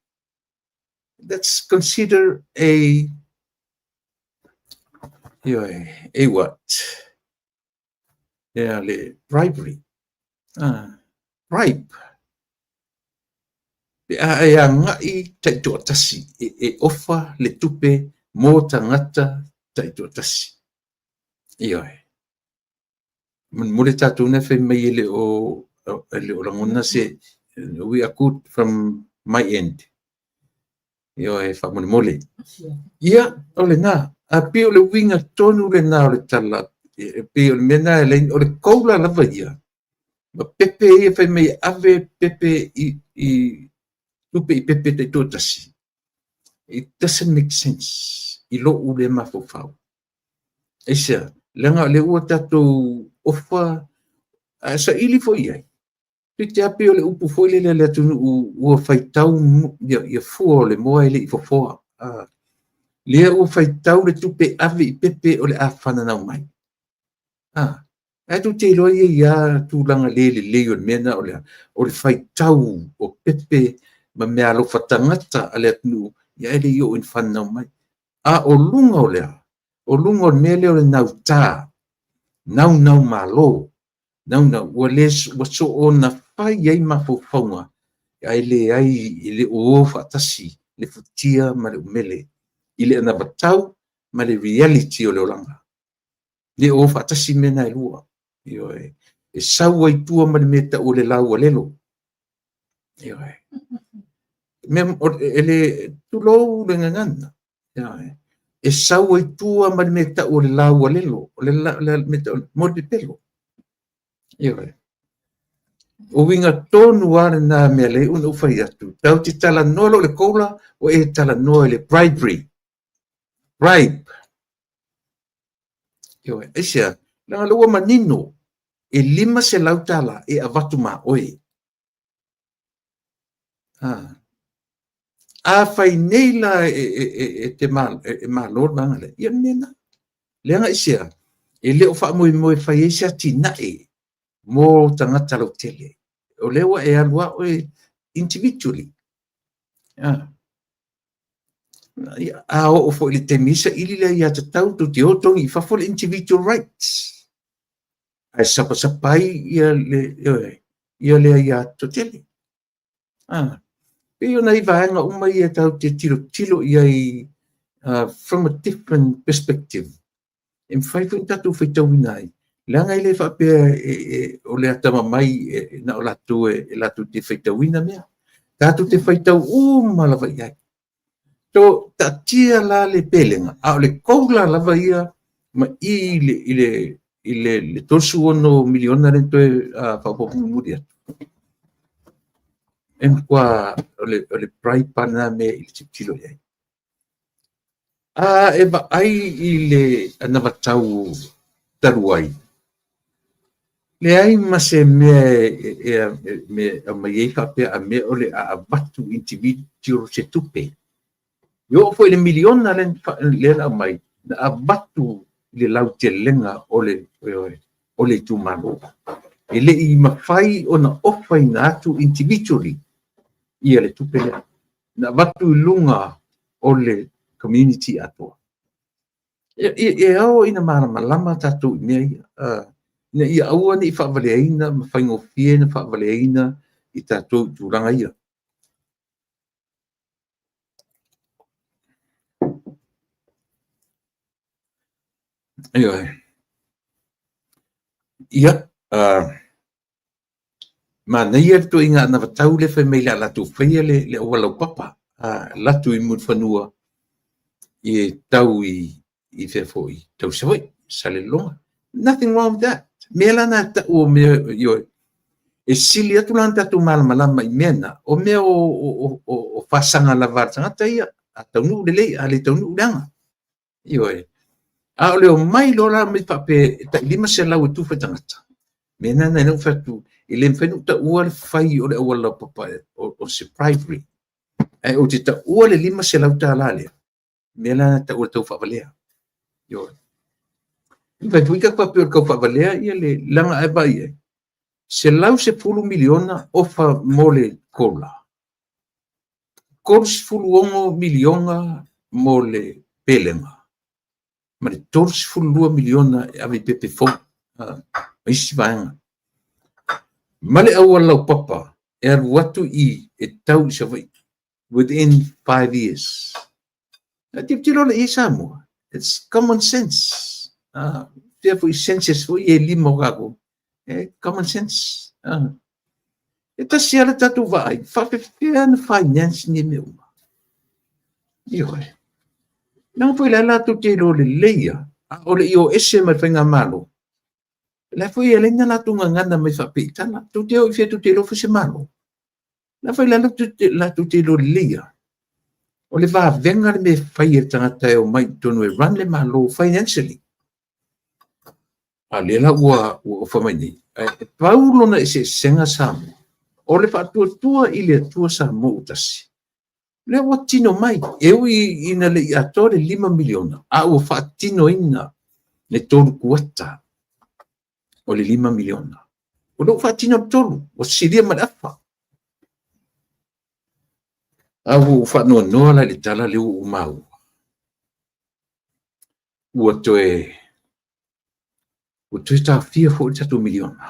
that's considered a what? Yeah, le bribery. Bribe. E a ngai taito atasi, e ofa le tupe mō tangata taito atasi. Ioi. Mule tātou ne whai mai ele o rangona se, we are good from my end. Ioi, whamone mole. Ia, ole nā, a pe ole winga tonu le nā ole tala, pe ole mena e lein, ole koula lava ia. Ma pepe e whai mai ave pepe i tupe i pepe te tōtasi. It doesn't make sense. I lo ule mafofau. E sea, lenga le ua tatou ofa, sa ili fo iai. Te ape o le upu fo ile le atunu ua whaitau ia fua le moa ile i fofoa. Lea ua whaitau le tupe ave i pepe o le awhana nau mai. Tu te loa ia tūlanga le o mena o le whaitau o pepe ma mea alofa tangata ale atunu ia ele i o in whanau mai. O lunga o lea. O lunga o mele o le nau tā. Nau malo. Nau. Ua so o na whai ai mawhauwhaunga. Ai le o whatasi. Le futia ma le umele. ile na batau ma le reality o le olanga le o fatasi mena lua io e sau ai tua ma le meta o le lau o lelo io mem ele tulo le ngana e sau ai tua ma le meta o le lau o lelo o le meta mo de pelo io o winga tonu ana na mele un ufai atu tau ti tala nolo le kola o e tala no le bribe io isia la lua manino e lima se lautala e avatu ma oe a fai nei la te mal e malor mangale ia nena lenga isia e le o fa mo fai isia tina e mo tangata lo tele o lewa e alua o individually a o fo le temisa ili le ia tau tu te otongi i fa fo individual rights ai sapai ia le ia to tele e ona i vaenga uma ia tau te tilo ia from a different perspective em fai fu tatu fai tau inai langa ile fa pe o le atama mai na o latu latu te fai tau ina mea tatu te fai tau malava ia to tatia la le pelenga a le koula lava ia ma ile tosu ono miliona rento fa po mudia em qua le prai pana me il tilo ia e ba ai ile anava tau taruai le ai ma se me ma ye fa pe a me ole a batu individual se tupe yo foi le miliona le mai a batu le lau te lenga ole tu malo ele i ma fai ona ofa ina atu individually ia le tupe na batu lunga ole community ato au ina malama tatu nei na ia au ni fa valeina ma fa ngofie na fa valeina i tatu turanga ia ia ma nei er tu inga na tau le fe me la tu fe le wala papa la tu i mut fanua i tau i fe foi tau foi sale longa nothing wrong with that me la na ta o me yo e sili atu lan tatu malama i mena o me o fasanga la vartanga ta ia ata nu le ale tau nu danga yo a ole o mai lo la me pape ta lima se la tu fa tangata mena na no fatu ile mfenu ta ua fai o le wala papa o se private e o te ta ua le lima se la ta la le mena ta ua tau fa valea yo vai tuika pa pe ko fa valea ia le langa e vai se lau se pulu miliona o fa mole kola kors fulu ongo miliona mole pelenga ma le tors fulu miliona ave pepe fo isi vaenga male awala papa watu i tau se vai within 5 years tiro le isamo it's common sense therefore senses for e limo gago common sense eta sia le tatu vai fa finance ni meu io não foi lá tu tiro le leia o le io esse ma fenga malo la foi ele na tunga ngana mai fa pitana tu te o fe tu te lo fo se malo la foi la tu te lo leia o le va venga me fai e tangata e o mai tonu e run le malo financially a le la ua famani paulo na se senga samu o le fa tua ile tua samu utasi le watino mai eu ina le atore 5 miliona a o fa tino ina le tonu kuata o le 5 miliona o lo fa tino tolu o siria madafa au fa no la le tala le u mau o toe ta fia fo 2 miliona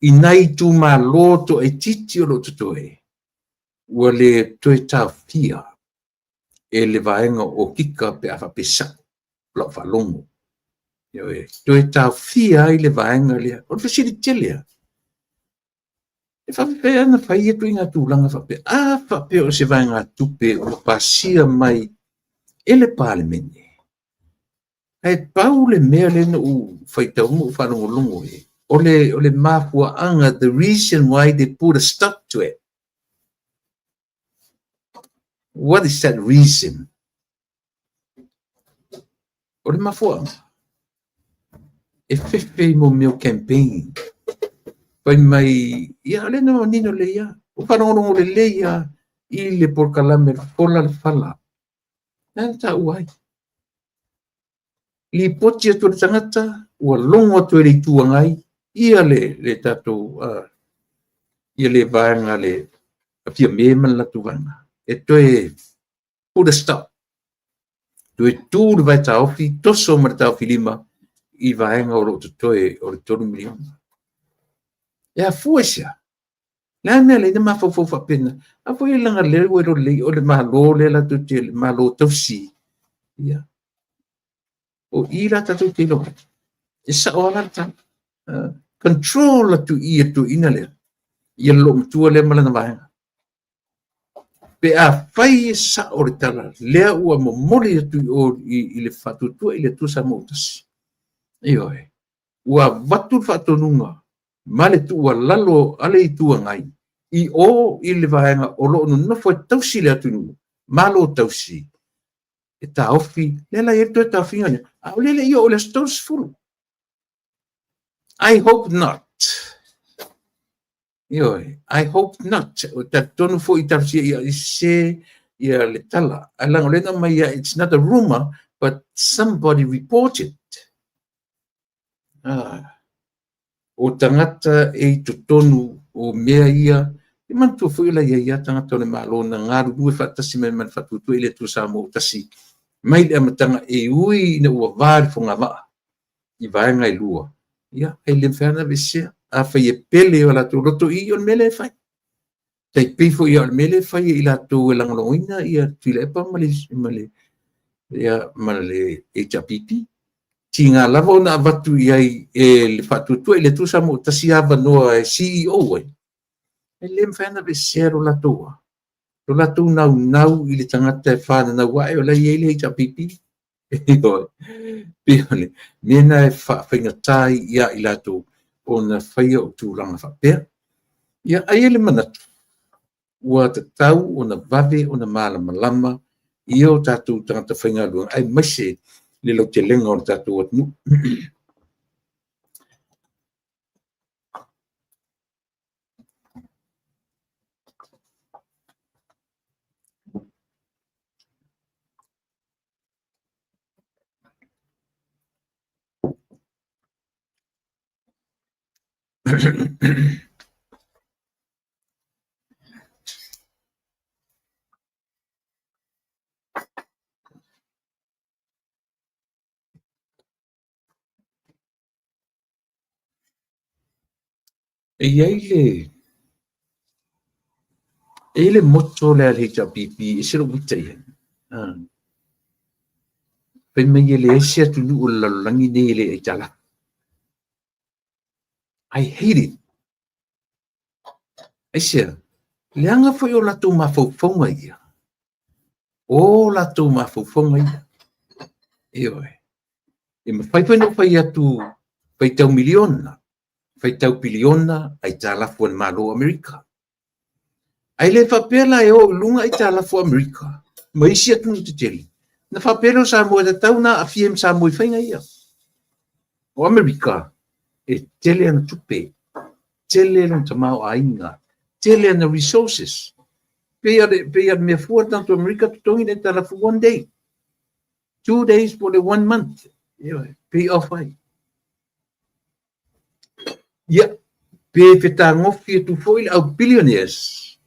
inai tu maloto e titi o lo toe o le toe ta fia e le vaenga o kika pe afa pesa lo fa longo yo e to e ta fia i le vaenga le o fasili telia e fa pe ana fa ia tu inga tu langa fa pe o se vaenga tu pe o pasia mai ele parliament ai paule mea le no faita mo fa no longo e ole mafua anga the reason why they put a stop to it. What is that reason? Ole mafua e fefe mo meu campaign pai mai ia le no nino le ia o fa no le ia i le por calame fola fala nan ta uai li poti to tangata o longo to le tuangai ia le tato ia le vanga le pia meman la tuanga e toe put a stop to e tu vai ta ofi toso marta filima i vanga o to toe o to milion ya fuesa la me le ma fo fa pena a foi langa le o le malo le la tu te malo tosi ya o ira ta tu te lo isa ona ta control tu ia tu inale ia lo tu le mala na vanga pe a fai sa oritala le ua mo mori tu o i le fatu tu ile tu sa motas io ua vatu fatu nunga male tu ua lalo ale tu ngai i o ile vaenga o lo no foi tausi le tu malo tausi e ta ofi le la e ta finga a le io le stos full I hope not. I hope not. That don't for it say le tala. Alang lena maya it's not a rumor, but somebody reported. O tangata e tutonu o mea ia i man tu foi la ia tangata le malo na ngaru due fatasi man fatu tu ile tu samo tasi. Mai le matanga e ui na ua vari fonga va. I vaenga i lua. Ia, e le whana visia, a whai e pele o la tō roto i o mele whai. Tei pifo i o mele whai i la tō e langaloina i a tila e pa male e chapipi. Ti ngā lava o na avatu i ai e le whatutua i le tūsa mo tasi ava noa e CEO ai. E le whana visia ro la tōa. Ro la tō nau i le tangata e whana nau ai o la i e le chapipi. Pione mena e whainga tai ia i lato o na whaia o tūranga whapea. Ia ai ele manatu. Ua te tau o na vave o na malama lama i o tātou tangata whainga luang. Ai maise le lau te lenga o tātou atnu. ele moto le alhita pipi e siro wita ia. Pen mai ele ese tulu o lalangi ne ele e tala. I hate it. Ese leanga foi o lato mafaufonga ia. O lato mafaufonga ia. E mawhai no whai atu whai tau miliona. Whai tau piliona ai tala fuan malo Amerika. Ai le whapela e o lunga ai tala fu Amerika. Maisi atu te teli. Na whapela sa mua te tau na a fiem sa mua whainga ia. O Amerika e tele ana tupe. Tele ana tamau a inga. Tele ana resources. Pea mea fuar tanto Amerika tutongi ne tala fu 1 day. 2 days for the 1 month. Pay off ai. Ia. Pe peta ngofi tu foil au billionaires.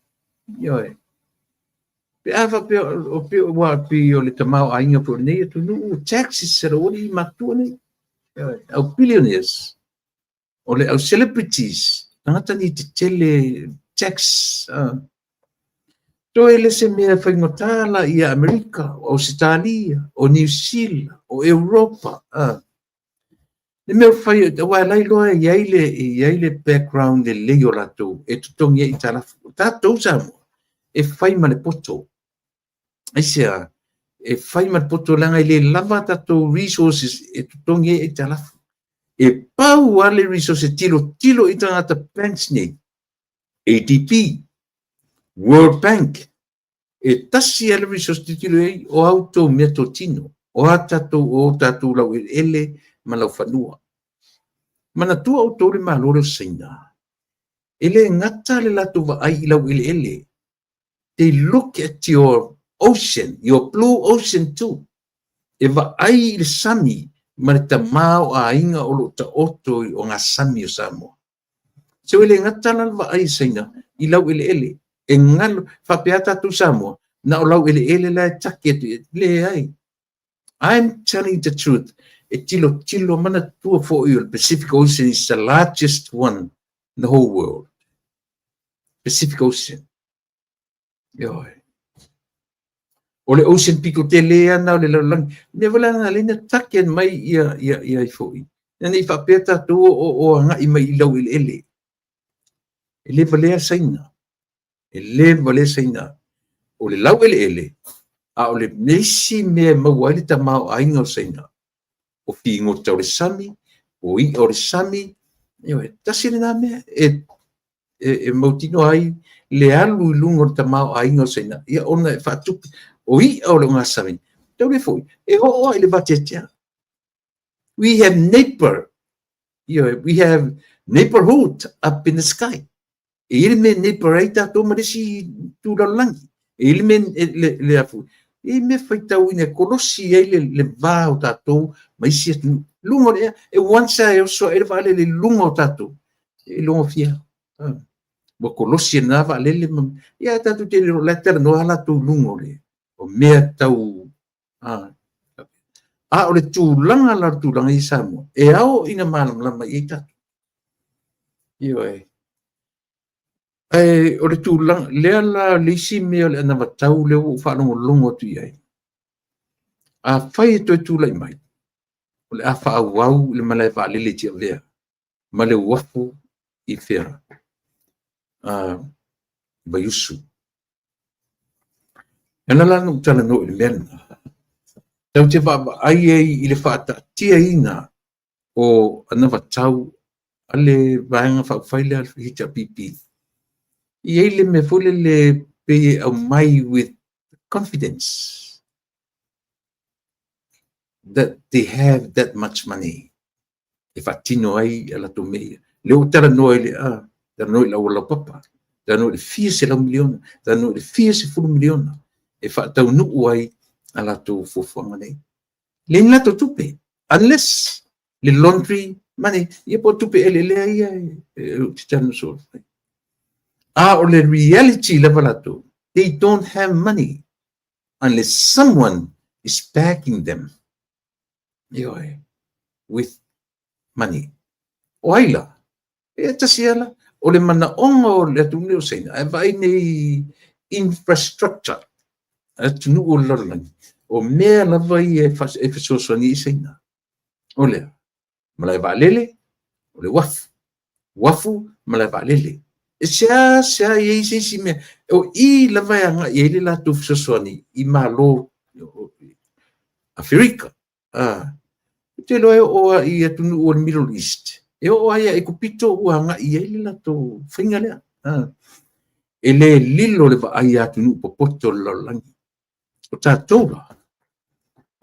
Pe ava pe o pe wa pe o le tamau a inga por nei tu no taxes sera ori matua nei. Au billionaires. O le au celebrities. Ngata ni te tele tax To ele se mea whaingotala i Amerika, o Australia, o New Zealand, o Europa. Ne mea whai, wa lai loa i aile background e leo lato, e tutongi e talafu. Tātou Samoa, e whai mane poto. Aisea, e whai mane poto langa i le lava tātou resources e tutongi e talafu. E pau ale resources tilo i tangata banks nei. ADB, World Bank, e tasi ale resources tilo e o auto mea to tino, o tātou lau ele ma lau whanua. Mana tua o tōre ma lore saina. Ele ngata le lato wa ai ilau ele. They look at your ocean, your blue ocean too. E wa ai le sami, ma ta mau a inga o lo ta oto o ngā sami o Samoa. So ele ngata la wa ai saina, ilau ele. E ngalo, whapeata tu Samoa, na o lau ele la take le ai. I'm telling the truth. E tilo mana tua for you. Pacific Ocean is the largest one in the whole world. Pacific Ocean. Yoi. O le ocean piko te lea na o le laulang. Ne wala na lena taken mai ia i foi. Nani whapeta tu o anga i mai ilau ele. Ele valea saina. O le lau ele. A o le nesi mea mawali ta mau ainga o saina. O fingo tau le sami, o i o le sami, tasiri nā mea, e mautino ai, le alu i lungo ta mau a ingo saina, ia ona e whatuki, o i o le ngā sami, tau le fui, e ho i le vatetia. We have neighborhood up in the sky. E ili me neighbor ai tātou marisi tūralangi, e ili me le afu. E me whaitau ina kolosi ai le vā o tātou, mai si atu lungo lea, e wansa e oso e vale le lungo o tātou, e lungo fia. Mo kolosi e nā vale le mam, ia tātou te lero letera no ala tau lungo le, o mea tau, o le tūlanga la tūlanga i Samoa, e au ina malam lama i tātou. Io o le tūlanga, lea la lisi mea le ana watau leo o whanongo lungo tu iai. A whai e toi tūlai mai. O le a whaau le malai whaalele tia vea. Ma le wafu i whera. Bayusu. Ena lana utala no i le mena. Tau te wha ai i le whaata tia ina o ana watau ale vaenga whaile al hita pipi. I eile me fule le pe au mai with confidence that they have that much money. E whatino ai ala to mea. Leo tara noa ele tara noa ila wala papa. Tara noa ele 4 miliona. Tara noa ele 4 miliona. E whatau nuu ai ala to fufuanga nei. Le ina to tupe. Unless le laundry money. Ia po tupe ele lea ia titano so. Or the reality level, they don't have money unless someone is backing them with money. Oila, etasiala, o le mana ongo le tunio sena, e vai nei infrastructure, tunu o lorlang, o mea lava i e fasosoni i sena. O lea, malai valele, o le wafu, malai valele. Sia ye si me o I lava nga ye la tu sosoni I malo Africa te lo o I atu o Middle East e o ai e kupito o nga ye la tu fingale ele lilo le ai atu no popoto lo langi o tatola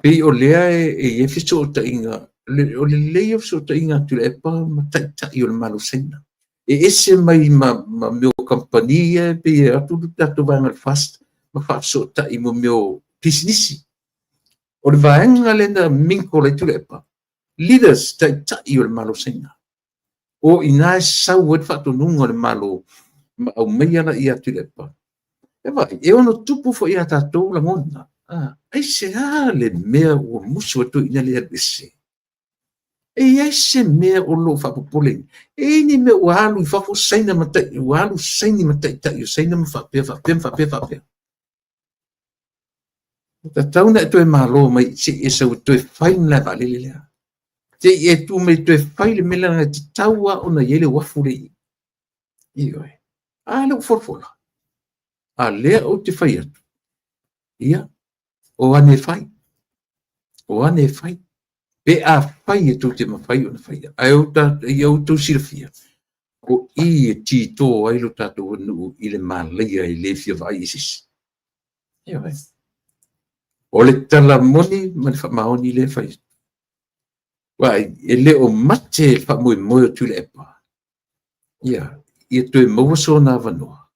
pe o le e fiso ta inga o le so ta inga tu le pa mata I o malo sena e ese mai ma meu companhia pe tudo tato vai ngal fast ma faço ta I meu business o vai ngal na minko le tulepa leaders ta I o malo sena o ina sa word fato nungo le malo o meia na ia tulepa e vai e ono tupu fo ia tato la ngona ai se le mea o muso to ina le ese e ai se mea o lo whapopole. E ni me walu I whapo saina matai, walu saini matai tai, o saina ma whapea. Tatau na toe malo mai se e sau toe fai na valele le. Te e tu mai toe fai le mela na taua ona yele wafu le. Io e. A le forfola. A le o te fai atu. Ia. O ane fai. O ane fai. Pe a fai e tu te mawhai ona fai. Ai o ta i au tu sirafia. Ko i e ti tō ai lo tatou anu i le māleia i le fia vai isis. Ia e. O le tala moni ma le whamaoni le fai. Wai, e le o mate e whamui moe o tule epa. Ia, ia toe mawaso na wanoa.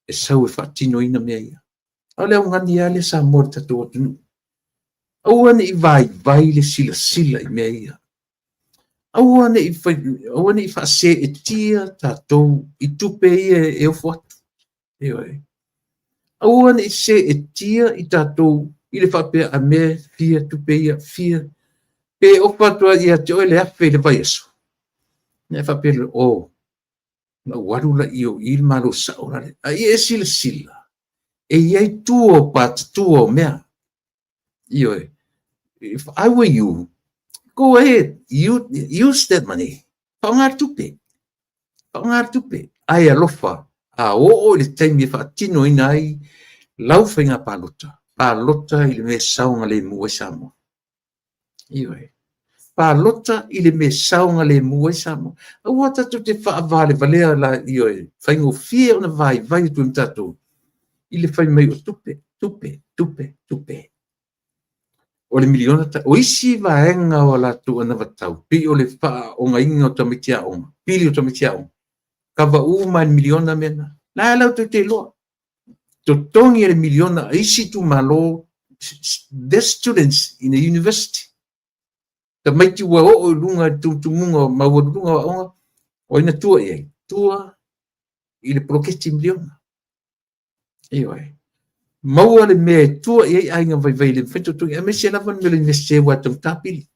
E sau e whatino ina mea ia. A leo ngani ale sa mori tatou atunu. Auane i vai le sila i mea ia. Auane i whase e tia tatou i tupe ia e o whatu. Ia e. Auane i se e tia i tatou i le whapea a mea fia tupe ia fia. Pe o patua ia te oe le afe le vai aso. Ne whapea o. Na waru la i o il malo sa ora le. A i e sila. E iai tuo pat tuo mea. Io e. If I were you, go ahead. Use that money. Paungar tupe. Ai alofa. A o le taimi fa tino ina ai. Lau whainga palota. Palota i le me saunga le mua samo. Io e. Palota i le me saunga le mua samo. A wata tu te wha avale valea la io e. Whaingo fia ona vai tu mtato. I le whai mai o tupe. O le miliona ta. O isi vaenga o la tu ana vatau. Pi o le wha o nga inga o tamitia onga. Pili o tamitia onga. Kava uma miliona mena. La lau tu te loa. Totongi le miliona. Isi tu malo. The students in the university. Ta maiti wa o lunga tu munga ma wa lunga onga. O ina tua e. Tua i le proketi miliona. Iyo e. Maua le mea tua i ainga vai le whentu tungi. A me se lawan me le nese wa tong tapili.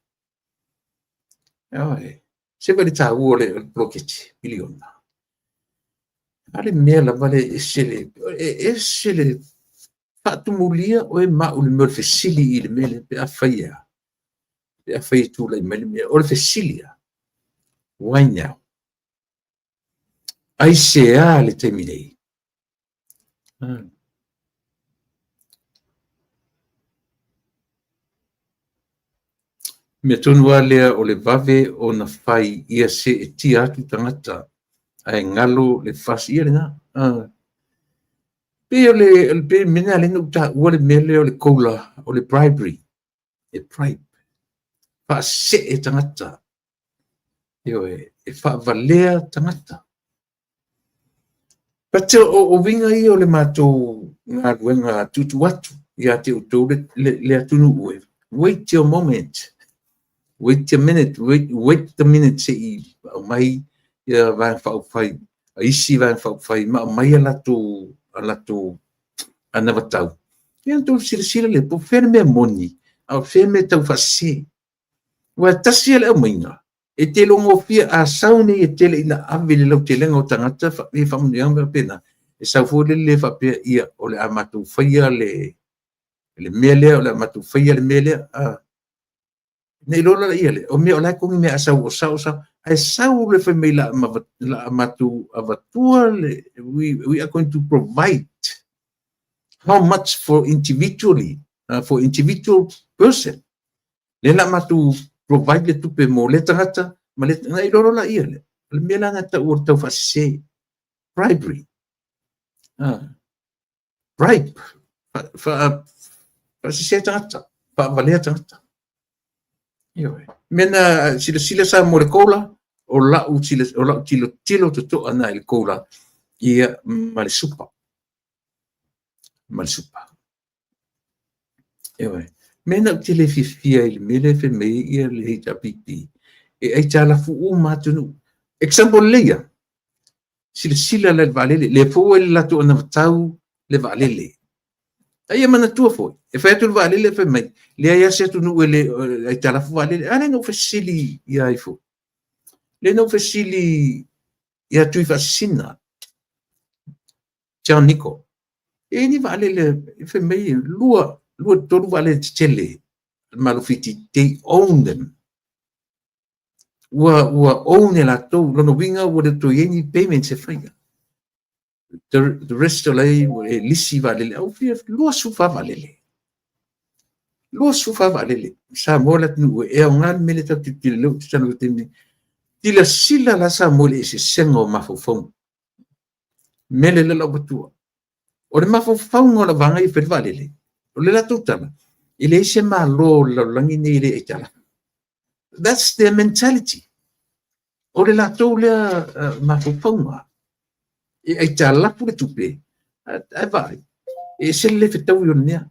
Iyo e. Se vale ta ua le proketi miliona. Ale mea la vale esele fatumulia o e mau le mea fesili i le mele pe a whaia. Pe a whaia tu lai mele mea. O le fesilia. Wainau. Ai se a le teminei. Me tonu alea o le vave o na whai ia se e ti atu tangata ai ngalo le fasi ia le nga. Pe o le mena le nuta ua le mele o le koula o le bribery. E bribe. Wha se e tangata. Io e wha valea tangata. Pate o winga ia o le mātou ngā ruenga tutu atu. Ia te utou le atunu ue. Wait your moment. Wait a minute, wait the minute se i mai ia vai fa fai isi vai fa fai ma mai ala tu ana vatau ia tu sila le po ferme moni au ferme tau fa se wa tasi le mainga e te longo fia a sauni e tele ina avile lo te lengo tangata fa e fa mundiang pena e sa fo le fa pe ia o le amatu faia le mele o le amatu faia le mele nei lola ia o me o la ko me asa o sa ai sau le fe me la matu avatua we are going to provide how much for individually for individual person le la matu provide le tupe mo le tangata ma le nei lola ia le me la ngata o tau fa se bribery bribe fa se tangata fa valea tangata. Mena sila sa mo le kola o la tilo to ana il kola ia malsupa. Mena tele fifia il mele fe me ia le hita pipi. E ai tala fu o matunu. Example leia. Sila le valele le fo la to na tau le valele. Ai mana tua foi. E fai tu valele fe mai. Le ia se tu no ele ai tala fu valele. Ana no facili ia ifo. Le no facili ia tu fascina. Ciao Nico. E ni valele fe mai lua lua tolu vale tele malufiti they own them ua own la to lono winga ua to yeni payment se faia the rest of lei e lisi vale au fia lua sufa vale sa mola nu e ngan mele ta tilo tsano tini tila sila la sa mole se sengo mafofong mele la batua o le mafofong o la vanga I vale o le la tutala ile se malo la langi ni le etala. That's their mentality. O le la to le mafofong e tala pu le tupe ai vai e se le fetau yo nia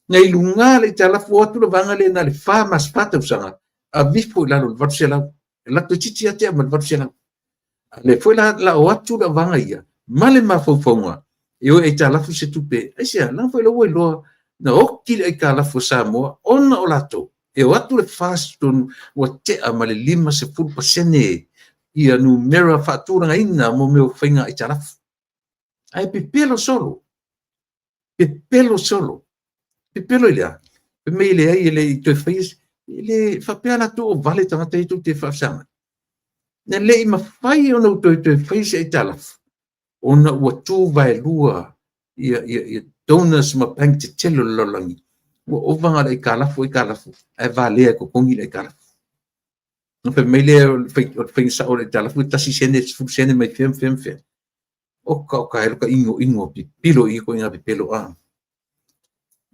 ngai lunga le tala foto le vanga le na le fa mas pata usanga a vipo la lo varsela la to chichi ate ma varsela le foi la watu la vanga ia male mafofonga io e tala fu se tupe e sia la foi lo lo na okki le kala fu samo ona o lato e watu le fastun wa te amale 5% ia numera fatura ina mo meu finga e tala ai pepelo solo pepelo ia pe me ile ai ile to fais ile fa pela to vale tanga te te fa sama na le ma fai ona to fais e tala ona ua tu vai lua ia donors ma bank te telo lolangi ua ovanga le kalafu ai vale ko kongi le kalafu no pe me le fai sa o le kalafu tasi sene fu sene mai fem o ka ingo pilo I ko inga pilo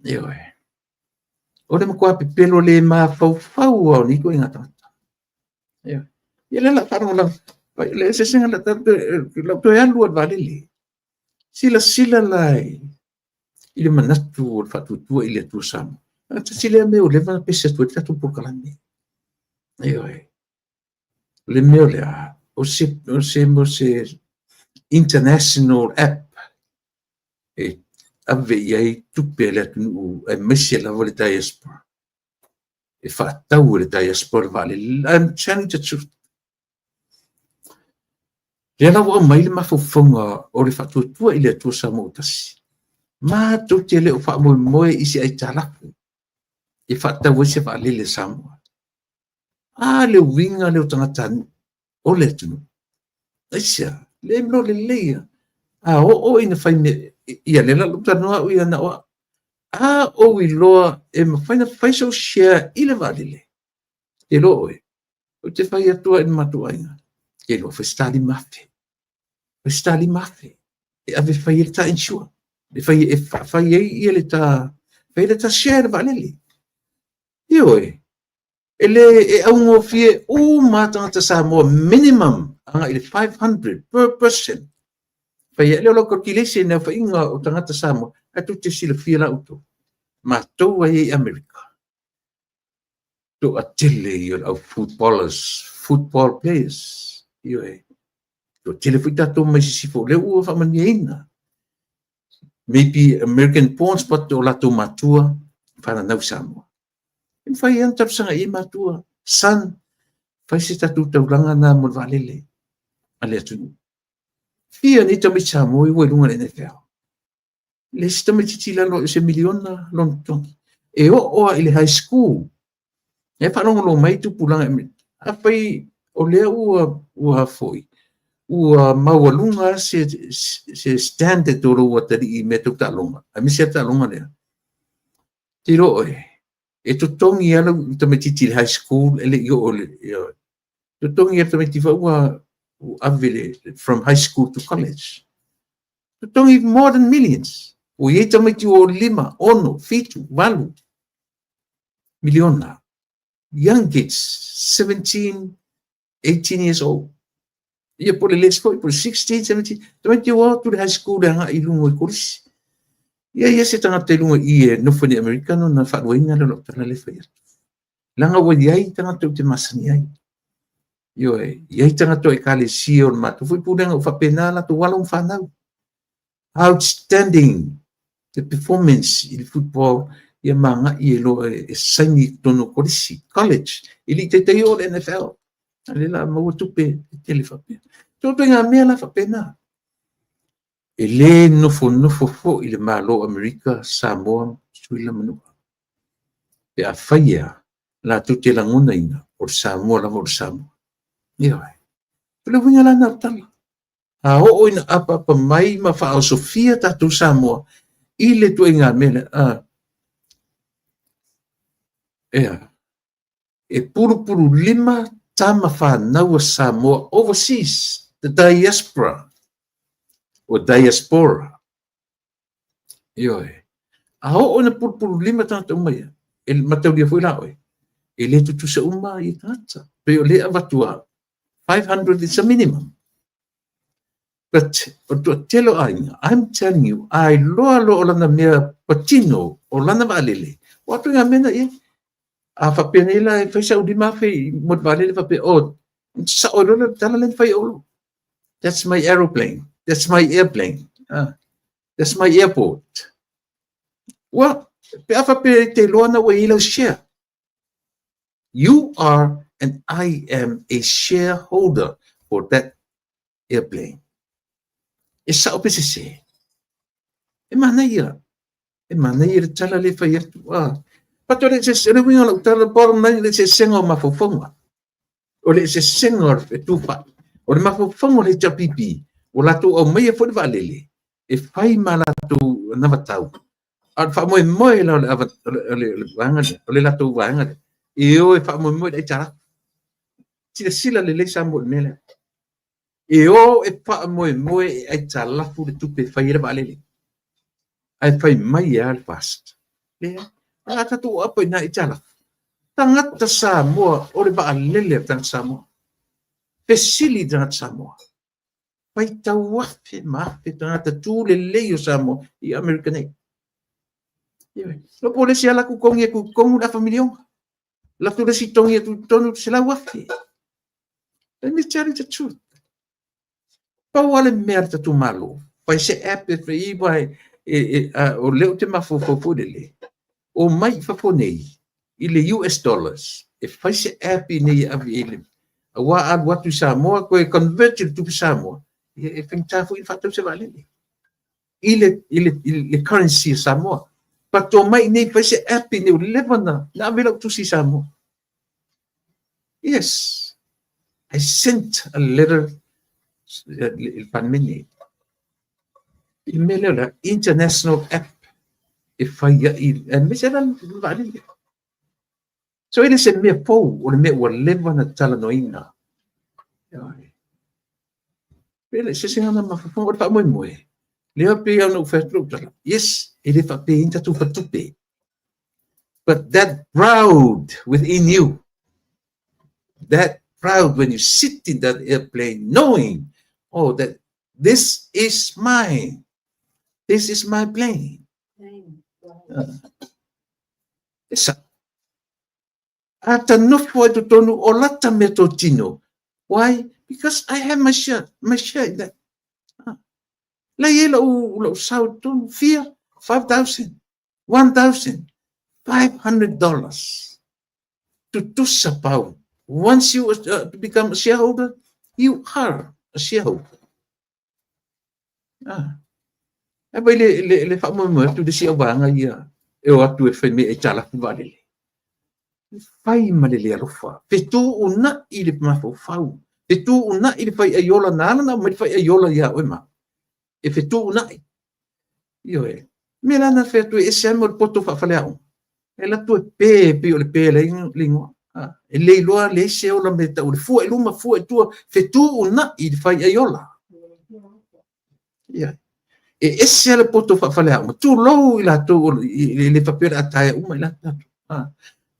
io o le makua pelo le ma fau o ni ko inga tata io ile la faro la le se singa la tata la to ya lu vale le sila lai ile manatu o fatu tu ile tu sam sila me o le va pese tu tatu por kalani io le me le o se international app ave ia tupe le tu e mesi la vole diaspora e fa tau le diaspora vale I'm trying to le la wa mai ma fofonga o le fatu tu ile tu samo tasi ma tu te le o fa mo isi ai tala e fa tau se vale le samo le winga le tangata o le tu asia le no le leia o ina fai ia le la luta noa ia na o I loa e ma fai so share ile valile e lo o te fai atua in matuainga e lo fa stali mafe e ave fai il ta insure e fai ile ta fai le ta share valile io ele e au fie o mata ta sa mo minimum anga ile 500 per person fai le lo ko kilese na fa inga o tangata samo atu te sila fia auto ma to ai America to atele yo football players yo to telefita to mai si fo le u fa manina maybe American porn spot to la to matua para na samo in fai anta sanga I matua san fai si tatu taulanga na mo valele ale tu fia ni tami samo I lunga le NFL. Le sistema titila lo se miliona lon tongi. E o ile high school. E fa lo mai tu pulanga a fai o le ua foi. Ua mawalunga se standard to lo tari I metu ta longa. A mi se ta longa le. Tiro e to tongi ala tami titila high school ele yo to tongi tami tifa ua from high school to college. Don't even more than millions. O ye tamiti o 5, 7, 8 miliona. Young kids, 17, 18 years old. Ia por let's go por 16, 17. Tamiti o to the high school nga ilungo I kursi. Ia se tanga telungo I no fone americano na fa wina lo tala le fa. Langa wo ia tanga te masani ai. Yo ia tanga to kale si o ma tu fu pulenga o fa penala to wala fanau. Outstanding the performance in football ia manga I lo sani tono college ili te o NFL ale la mo tupe telefape to nga mela fa pena ele no fo ile malo America Samoa tuila manua. Pe a whaia, la tu te langona ina, o Samoa, lava o Samoa. Ia ai. Pule winga la na tala. A o ina apa mai ma wha o Sofia tatu Samoa, i le tu inga mele, e puru lima tama whanau a Samoa overseas, the diaspora, o diaspora. Ioi. A o ina puru lima tata umai, e matau dia fui lao e. E le tutu sa uma i tata. Pe o le avatua, 500 is a minimum. But telo ainga, I'm telling you, ai loa lana mea patino o lana valele. Watu nga mena e, a whapenela e whaisa udi mawhi mot valele whape o, sa o lona tala len whai olo. That's my aeroplane. That's my airplane. That's my airport. Well, pe a whape te loa na wa ilo share. You are and I am a shareholder for that airplane. E sa o pese se. E mana ia. E mana ia tala le whai atu. Pato le se winga la utala boro nai le se senga o mafofonga. O le se senga o e tupa. O le mafofonga le chapipi. O lato o meia fo le valele. E whai malatu navatau. A wha moe moe la le wangale. O le lato wangale. E o e wha moe moe le tara. Tira sila le sa mo mele. E o e wha moe moe e talafu le tupe whai le valele. Ai whai mai e al fast. Lea. A tatu apa ina i tala. Tangata Samoa, o le baa lele tangata Samoa. Pesili tangata Samoa. Pai tau wafe mafe tangata tu le leio Samoa i American Aid. Lo pole si ala kukongi e kukongu la familionga. La tu le si tongi e tu tonu se la wafe. Let me tell you the truth. Pau ale mea tatu malo. Pai se ape fe iwa o leo te mafofo le. O mai fafonei i le US dollars e faise api nei avi ele a wa ad watu Samoa ko e converted to Samoa e fentafu i fatu se vale ile currency Samoa but o mai nei faise api nei levana na vela tu si Samoa. Yes, I sent a letter il panmeni email la international app e faia e mesera vale. So ele se mea pou, o le mea ua lewa na tala noina. Ele se se ngana mawhawhanga o le wha moe moe. Lea pe au na uwhaitu tala. Yes, ele wha pe inta tu whatupe. But that proud within you, that proud when you sit in that airplane knowing, oh, that this is mine. This is my plane. Ata nofo e tonu o lata me to tino. Why? Because I have my share in that. La yela u sao tonu fear $5,000, $1,500 to tusa pau. Once you become a shareholder, you are a shareholder. Eba le fa mo tu de sia banga ia. E o atu e fe me e tala vale. Fai malele alofa. Petu una i le mafofau. Petu una i le fai aiola nana na mai fai aiola ia oema. E fetu una i. Io e. Me lana fetu e se amo poto fa faleau. E la tu e pe o le pe le lingua. E le loa le se o la meta o le fu e luma fu e tua fetu una i le fai aiola. Ia. E ese le poto fa faleau. Tu lo i la tu le papel atae uma i la tu.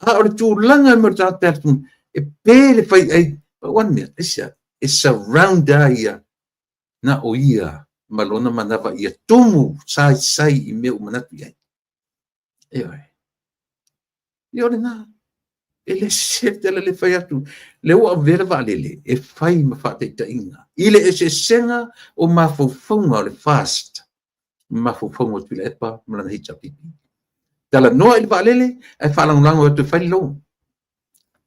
Ora tu langa mo ta perto e pele fai ai one minute it's around ia na oia malona manava ia tomu sai i meu manatu ia io na ele se tele le fai atu le o vera valele e fai ma fate ta inga ile ese senga o mafofonga le fast mafofonga tu le pa mala hicha pipi tala noa il valele e falang lango tu fai lo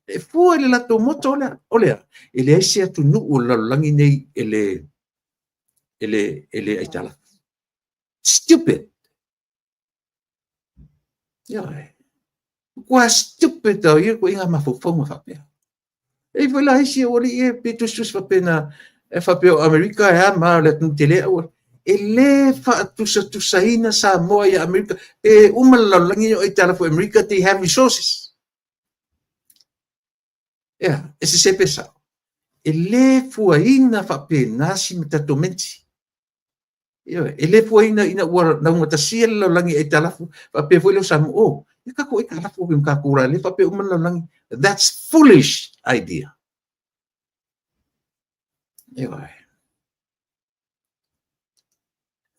e fu ele la to moto olea ele ese tu nu o la langi nei ele ai tala stupid Kua stupid tau ia ko inga mafofonga whapea. E wala isi ori e petus whapena e whapea o Amerika e ama le tele au. E le whaatusa-tusaina sa moa i Amerika e umalalangi o i tala for Amerika they have resources. E se sepe sao. E le fuaina whapena si matatomenti. E le fuaina ina ua naunga tasia lalangi e talafu whapea fuilo sa mo. E kako e talafu o kakura le whapea umalalangi. That's foolish idea.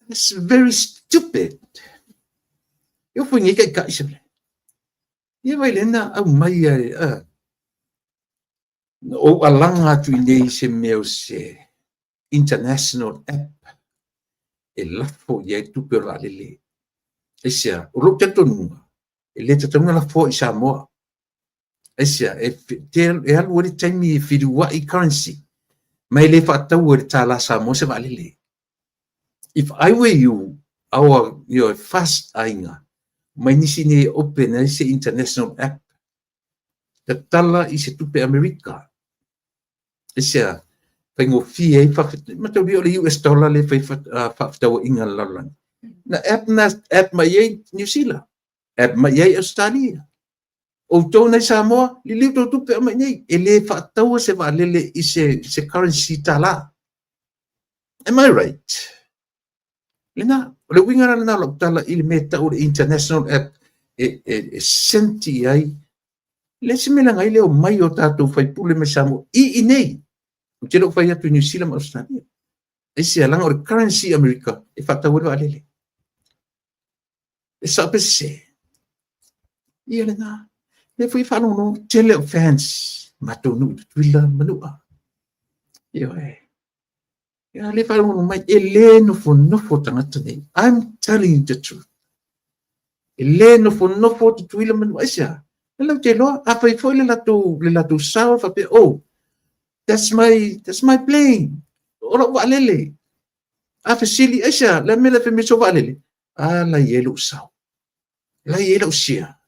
It's very stupid. Eu fui ngai kai isa. Ia vai lena au mai o alanga tu nei se meu se international app e lafo ia tu per lele. Isia o lo tanto nunga. E le tanto la fo isa mo. Isia e alu ori taimi fiduwa I currency. Mai le fa tau ori tala sa mo se valele. If I were you, your fast ainga, mai nisi ne open ai se international app. Ta tala I se tupe Amerika. Isia, fai ngofi ai matau o le US dollar le fai whaaftawa inga lalang. Na app mai ai New Zealand. App mai ai Australia. O tōna I Samoa, li liu tō tupe mai nei. E le whaatawa se waalele I se currency tala. Am I right? Lena, le wingara na lo tala I le meta o le international app e senti ai. Le se mela ngai leo mai o tātou fai pule me Samoa. I nei. O te lo fai atu New Zealand ma Australia. E se alanga o le currency America. E whaatawa le waalele. E sa se. Ia lena. Le fui whanongo tele o fans. Matonu tuila manua. Ia Ya le whanongo mai e le nofo tangata nei. I'm telling you the truth. E le nofo tuila manua. Isia. Hello te loa. A fai foi le latu sao whape. Oh. That's my plane. Ora waalele. A fasili. Isia. La mele fe meso waalele. La yelo sao. La yelo sia.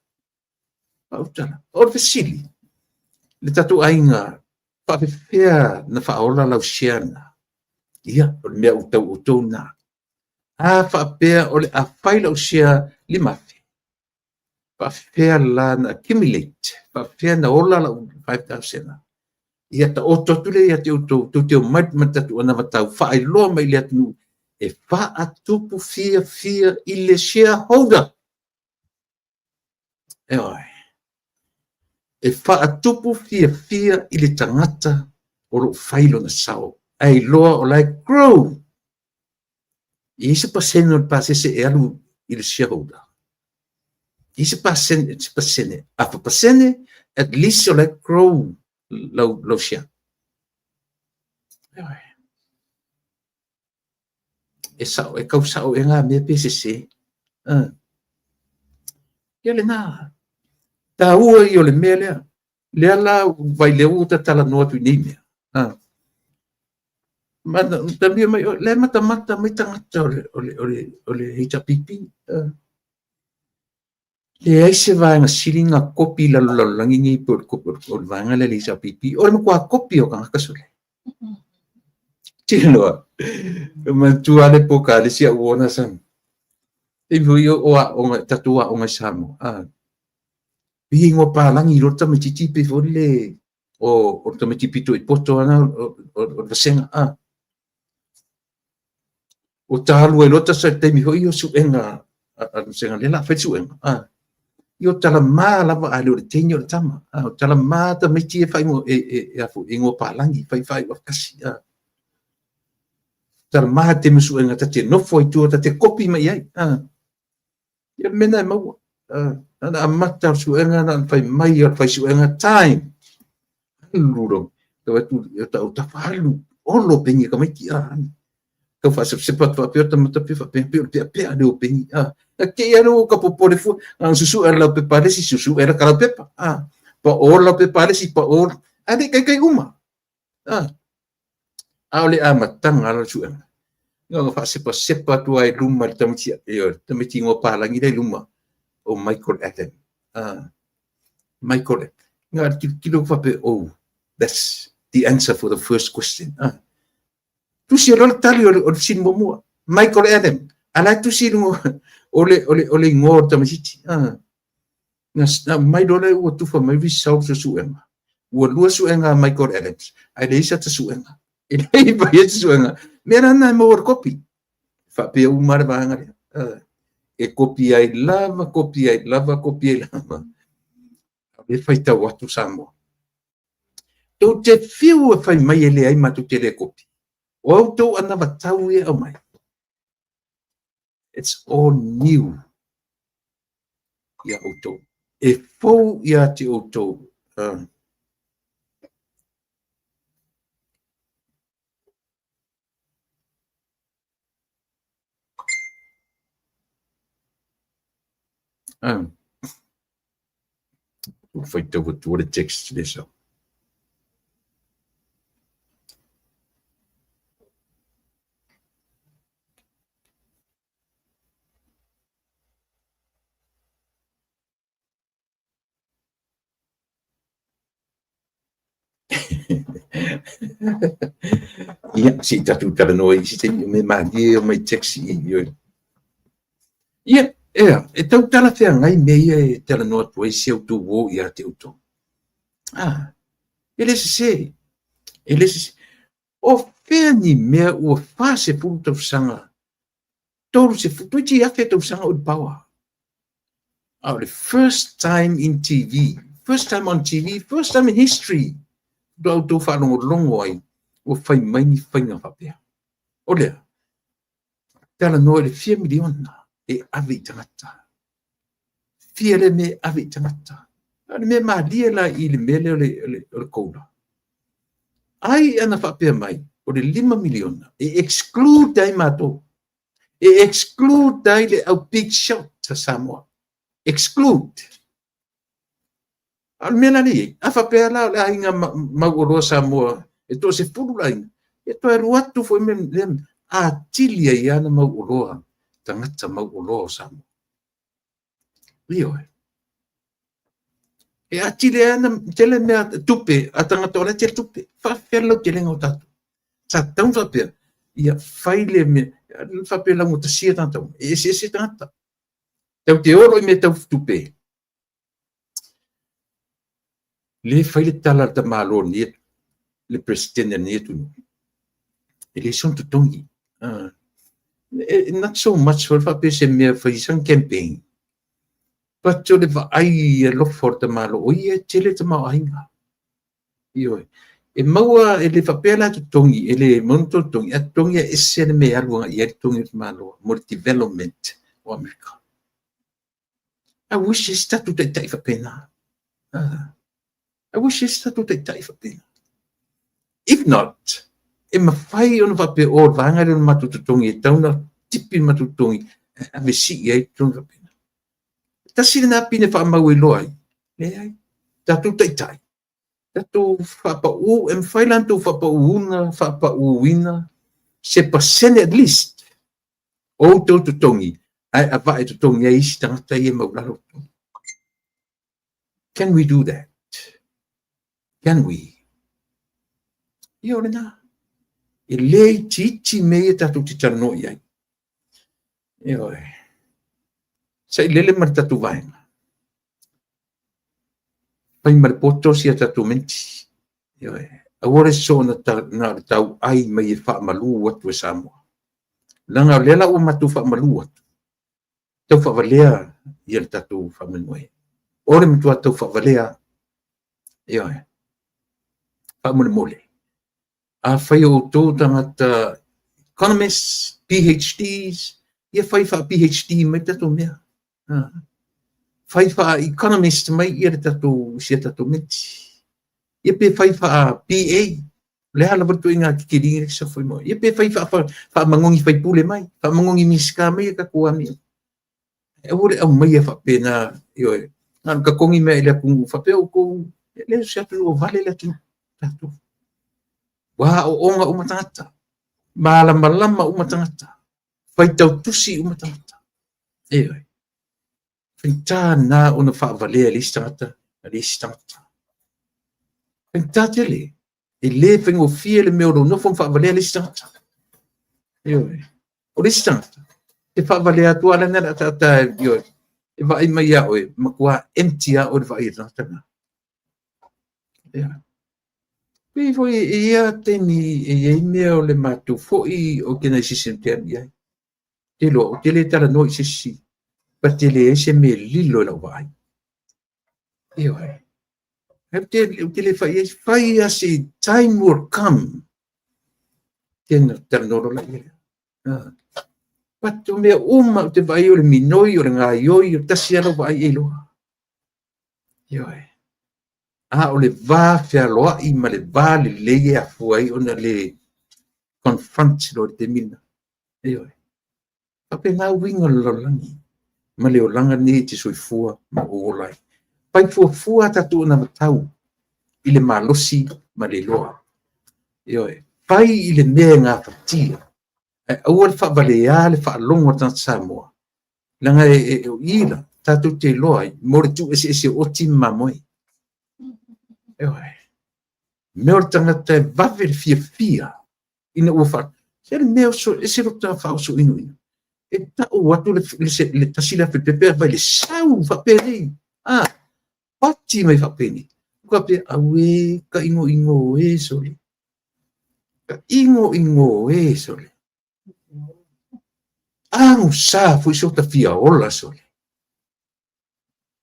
O fasili. Le tatu ainga whawhewhea na whaola lau siana. Ia, o le mea utau na. A whawhewhea o le a whaila o sia li mafi. Whawhewhea la na accumulate. Whawhewhea na ola lau 5,000. Ia ta o totule ia te utau teo matatu ana watau whaailoa mai le atunu. E whaatupu fia I le shareholder. E whaatupu fia I le tangata o lo whailo na sao. Ai loa o lai grow. I se pasene o le pasese e alu I le shareholder. I se pasene. A fa pasene at least o lai grow lau share. E sao, e kau sao e ngā mea PCC. Ia le nā. Tā ua I o le mea lea. Lea la vai lea ua ta tala noa tu nei mea. Ta mea mai, lea mata mai tangata o le HRPP. Le aise vaenga siringa kopi lalulangi ngi por o le vaenga le HRPP. O le makua kopi o kanga kasole. Tinoa. Mantua le poka le sia uona san. E vui o tatua o ngai samo. Bingo palangi lo tama titipi folle o tama tipito I poto ana o vasenga o talu e lota sa te mi hoi o suenga a senga le la fe suenga io tala ma lava ali o tenyo tama o tala ma ta me tie fai mo e afu ingo palangi fai o kasi tala ma te me suenga ta te no foi tu ta te kopi mai ai ia mena mau ana amata suenga na fai mai o fai suenga time luro ta ta falu olo pengi ka mai ki ka fa se pa pe ta mata pe o pengi ke ano ka po le fu an susu era pe pare si susu era kala pepa pa ola pe pare si pa or ade kai uma ole amatanga ala suenga nga fa se pa tu ai luma tamiti ngo palangi dai luma o Michael Adam. Michael, nga kilo fape, oh, that's the answer for the first question. Tu si rol tali o sin mo Michael Adam. Ala tu si ngo ole ngor tamasiti. Na mai dole o tu fa mai visau sa suenga. O lua suenga Michael Adams. Ai le isa ta suenga. Ele ba ye suenga. Mera na mo kopi. Fa pe o mar ba ngare. E kopi ai lava, kopi ai lava, kopi ai lava. E fai ta watu samo. To te fiu e fai mai ele ai matu te le kopi. O auto ana batau e au mai. It's all new. Ya auto. E fou ia te auto. Foi te o text dessa. Ia, si tatu tala noi, si te me mali o mai text i. Ia, e tau tala fea ngai meia e tala noa tuai se au tu wo ia te uto. Ele se. O fea ni mea ua fa se pulu tau sanga. Tolu se futu ti afe tau sanga o pawa. The first time in TV, first time on TV, first time in history. Do tau fa longo ai, o fai mai ni whainga whapea. O lea, tala noa le 4 miliona e awe tangata. 4 me awe tangata. Ale me maalia la i le mele o le koula. Ai ana whapea mai, o le 5 miliona, e exclude dai mato. E exclude dai le au big shot ta Samoa. Exclude. Al mena ni, a whapea la inga maugoroa Samoa, e to se puru la inga. E to e ruatu foi lem a tilia i ana maugoroa, tangata maugoroa Samoa. Rio e. E a tilia ana tele mea tupe, a tangata ora tele tupe, whawhelo tele ngau tatu. Sa tau whapea, ia whaile me, whapea lango ta sia tantau, e se tangata. Tau te oro i me tau tupe. Le whaile tala ta malo ni le presidente ni tu. Ele son tu tongi. Not so much for whapea se mea whaisang campaign. But to le ai lo for ta malo, o ia tele ta mau ainga. Ioi. E maua e le whapea la tu tongi, e le monto tongi, a tongi e se me aluanga i e tongi ta malo, more development o Amerika. I wish it's that to the type of pena. I wish it's that to the type of pena. If not, e mawhai ona whape o vangare ona matututongi, e tauna tipi matututongi, a me si i ai tonga pena. Ta sila na pine whaamau e loai. Le ai, tatu taitai. Tatu whapau, e mwhailantu whapauuna, whapauina, se pasene at least, o tau tutongi, ai ava e tutongi ai isi tangata i e maulalo. Can we do that? Can we? Ia ole nā. E lei titi mea tatu ti tarano i ai. Ia ole. Sa i lele mar tatu vaenga. Pai mar poto si a tatu menti. Ia ole. Awore so na tau ai mai e wha malu watu e Samoa. Langa lela o matu wha malu watu. Tau wha valea i al tatu wha manue. Ore mitua tau wha valea. Ia ole. Wha mole. A whai o tō tangata economists, PhDs, ia whai wha PhD mai tato mea. Whai wha economist mai ia tato sia tato meti. Ia pe whai wha PA, le hala watu inga kikiringi sa whai mo. Ia pe whai wha mangongi whai pule mai, wha mangongi miska mai ka kua mea. E ore au mai a wha pena, ioe. Nā ka kongi mea ilea kungu wha peo kou, leo sia tu o vale le tu tato. Wa o onga umatangata. Malama umatangata. Whai tau tusi umatangata. Eoi. Finta na ona whaavalea listangata. Finta tele. E le whengo fia le meo nofo whaavalea listangata. Ioi. O listangata. E whaavalea tuala nera tata ioi. E vai mai a oe. Makua empty a o le vai natanga. Ia. Pei foi e ia teni e ia mea o le matu foi o kena sisi te ia. Te lo, te le tala no sisi. Pa te le ese me lilo la vai. Ioi. Te le fai asi time will come. Tena ternoro la ia. Pato mea uma te vai o le minoi o le ngā ioi o tasi alo vai e loa. Ioi. O le vā fea loa i ma le vā le leie a fuai o na le confront lo te mina. Ioi. Pape ngā winga lolangi. Ma le o langa ni te soifua ma o olai. Pai fua tatu na matau. I le malosi ma le loa. Ioi. Pai i le mea ngā fatia. Aua le whaabalea le whaalongo tata Samoa. Langa e ila, tatu te loa, mo le tu ese oti mamoi. Eoi. Meo le tangata e vawe le fia. Ina ua wha. Se le meo so, ese rota whao so inu inu. E tau watu le tasila whipepea vai le sau whapere. Pati mai whapene. Ka pe awe ka ingo e sole. Ka ingo e sole. Anu sa fu so ta fia ola sole.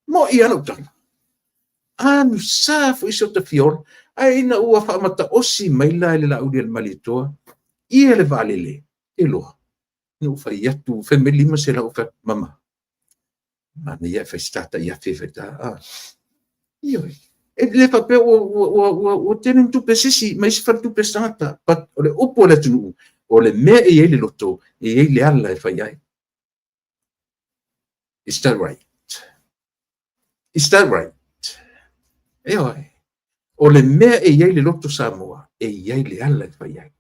Mo I anu tanga. Anu sa fu so ta fia ola. Ai na ua whaamata osi mai la le lauri al malitoa. Ia le valele. E loa. No fai atu family ma se la ufa mama. Mana ia fai stata ia fefeta. Ioi. E le pape o tenen tu pesisi, ma isi fai tu pesata. Pat o le opo le tunu. O le mea e le loto. E le ala e fai ai. Is that right? Is that right? Ioi. O le mea e le loto Samoa. E le ala e fai ai.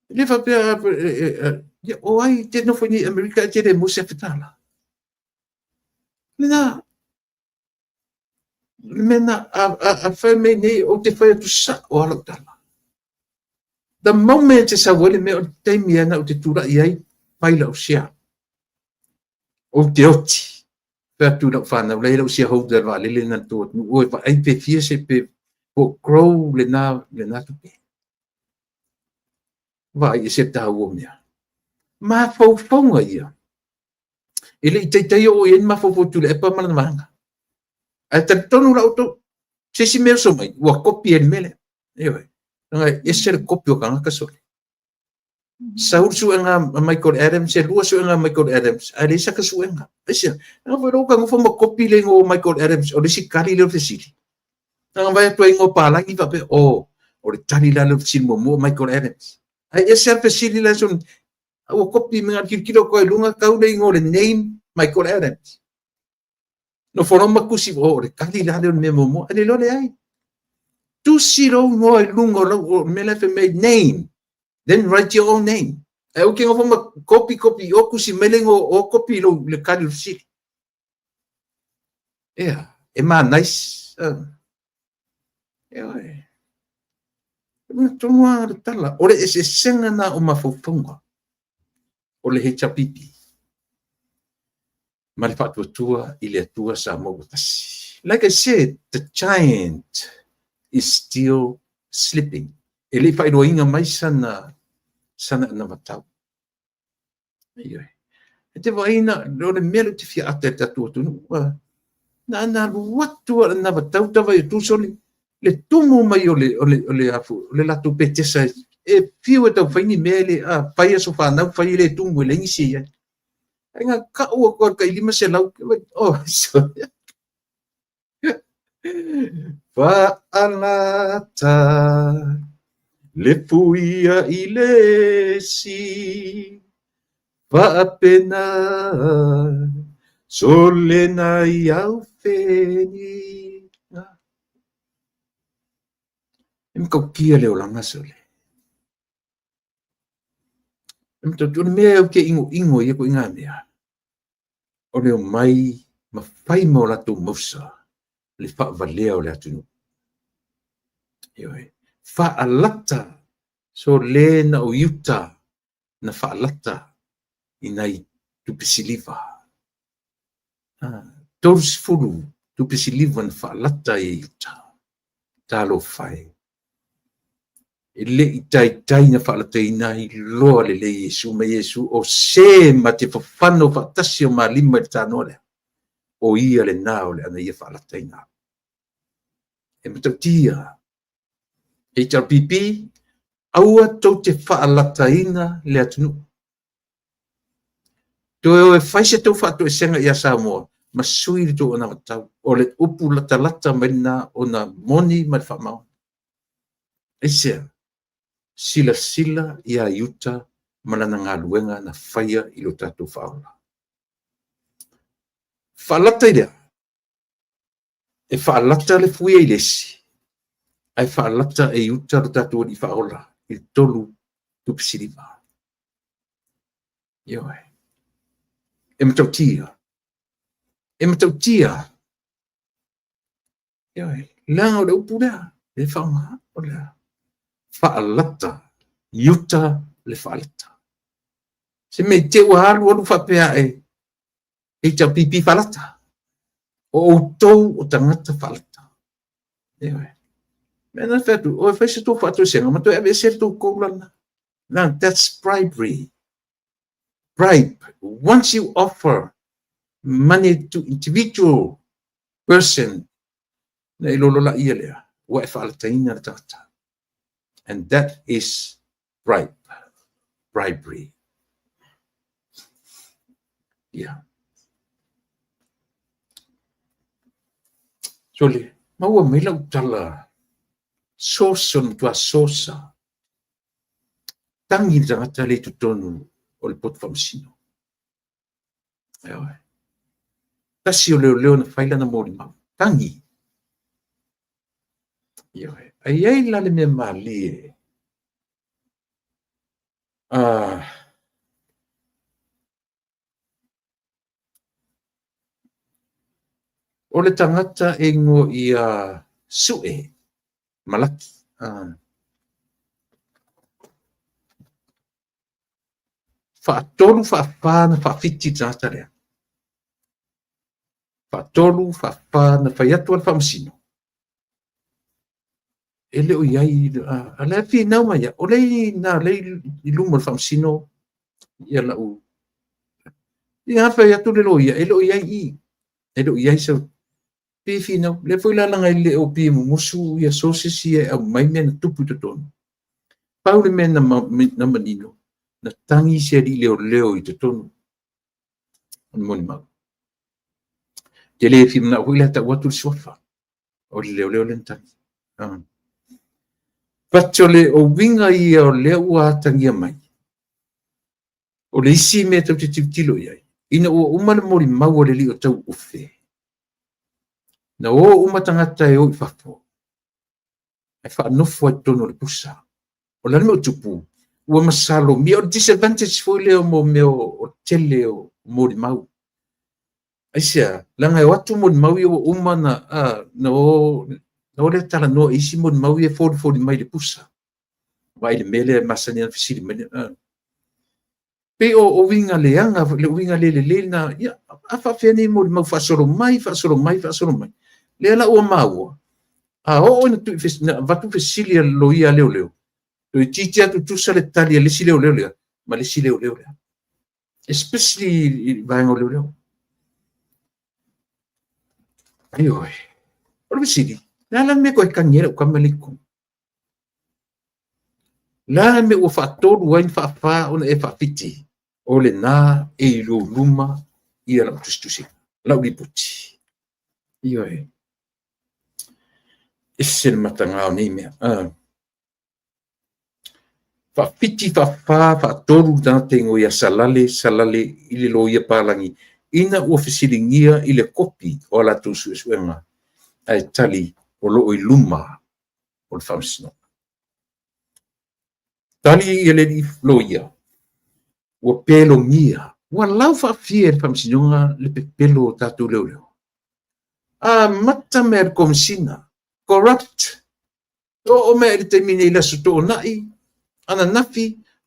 Le pape o ai te no foi ni America te le musa fetala. Mena a fame nei o te fai tu sa o ala tala. The moment is a wale me o te miana o te tura iai paila o sia. O te oti. Pea tura whana o leira o sia hou der wale le na tōt. O e pa ai pe fia se pe po grow le na tupe. Vai e se tau o mea. Ma fau faunga ia. Ele I teitai o ien ma fau tu le epa mana manga. A ta tonu la auto se si meo so mai. Ua kopi e mele. Ewe. Nga ese le kopi o kanga kasole. Saur suenga Michael Adams, e lua suenga Michael Adams. A le saka suenga. Ese. Nga wero ka ngofo ma kopi le ngo Michael Adams. O le si kari le fesili. Nga vai tua ingo palangi vape. O le tari la le fesili mo Michael Adams. A ese a fesili la son. O kopi menga kirkiro ko lunga kaule ingo le name Michael Adams. No fono makusi o le kali la le memo ane lo le ai. Tu siro mo lungo lo mele fe made name. Then write your own name. E o kingo fo copy o kusi melengo o copy lo le kali si. Yeah, e ma nice. Yeah. Tuma tala. Ore ese senga na o mafufunga. O le hecha pipi. Ma le whatuatua I le atua sa mautasi. Like I said, the giant is still slipping. E le whairoinga mai sana na matau. E te waina, o le melo te fia ate tatua tunu. Na watua na matau tawa I tusoli. Le tumu mai o le afu, le latu petesa. E fiu e tau whaini mele, whaia so whanau, whai le tumu e lengi si ia. Nga ka ua kua ka ilima se lau. So. Whaalata le puia I le si whaapena sole nai au wheni. Im kau kia leo langa sole. Mtau mea o ke ingo ia ko inga mea. O leo mai ma fai mo la tu musa le fa valea o le atunu. Ioi. Fa alata so le na o yuta na fa alata inai tu pisiliva. Toris fulu tu pisiliva na fa alata e yuta. Talo fai. Le itai na fa alata inai loa le Yesu ma Yesu o se ma te fafano fa tasio ma lima le tano le. O ia le nao le ana ia fa alata ina. E matatia. E tau pipi, aua tau te whaalata ina le atunu. Toi e whaise tau whaato e senga ia Samoa, ma sui to o na matau, o le upu lata maina o na moni ma le whamau. E sea, sila ia iuta malana ngā luenga na whaia i lo tātou whaola. Whaalata i rea. E whaalata le fuia i lesi. Ai whaalata e iuta lo tātou i whaola. I tolu tupsiriva. Ioi. E matautia. Ioi. Langa o le upu lea. Le whaonga o lea. Whaalata. Iuta le whaalata. Se me te ua alu whapea e. E tau pipi whaalata. O tau o tangata whaalata. Ioi. Mena whatu. O e whaise tō whatu senga. Ma tō e se tō koulana. No, that's bribery. Bribe. Once you offer money to individual person, na ilolola ia lea, wa e whaalataina na tata. And that is bribery. Yeah. So le, maua mila utala soson tua sosa. Tangi tangata le tutonu o le potu whamasino. Eoi. Tasi o leo na whaila na mōri mau. Tangi. Eoi. Ai lale mea mali e. O le tangata e ngo ia sue. Malaki. Whaatolu whaapana whaafiti tata lea. Whaatolu whaapana whaiatu al whamasino. E leo iai, a lea fi nau mai, o lei na lei iluma al whamasino, ia lau. Ia whaiatu le lo ia, e leo iai i. E leo iai sa, fi nau, le foi lalanga i leo pi musu, ia sosisi e au mai mea na tupu tatonu. Paule mea na manino. Na tangi se li leo i te tonu. Moni mau. Te le fi mna huila ta watu swafa. O leo le tangi. Patole o winga i o leo a tangia mai. O le isi mea tau te tilo iai. Ina o umana mori mau le li o tau ufe. Na o umatangata e o i fafo. E wha anofo ai tono le pusa. O lani mo tupu. Ua masalo, mi o disadvantage foi leo mo meo o tele o mori mau. Aisia, langa e watu mori mau i o umana, na o le tala noa isi mori mau i e fori mai le pusa. Vai le mele masani an fisiri mai. Pe o winga leanga, le winga le na, ia, afa fene mori mau fasoro mai. Le ala ua maua. O ina vatu fisili lo ia leo. Toi titi atu tusa le tali le sile leo, ma le sile leo. Especially vaenga leo. Aioi. Ora visiri. La me ko kangera ko maliku. La me o fatoro wain fa ona e fa fiti. O le na e lo luma ia la tustusi. La uliputi. Aioi. Esse matanga ni me. Fa fiti fa toru dante ngo ia salale i le lo ia palangi ina ua fisilingia i le kopi o la tu suenga ai tali o lo i luma o le whamsino. Tali i le li lo ia ua pelogia ua lau faafia le faamasinoga le pepelo o tatou leoleo a mata mea le komisina corrupt o mea i le taimina i laso toʻonaʻi ana nafi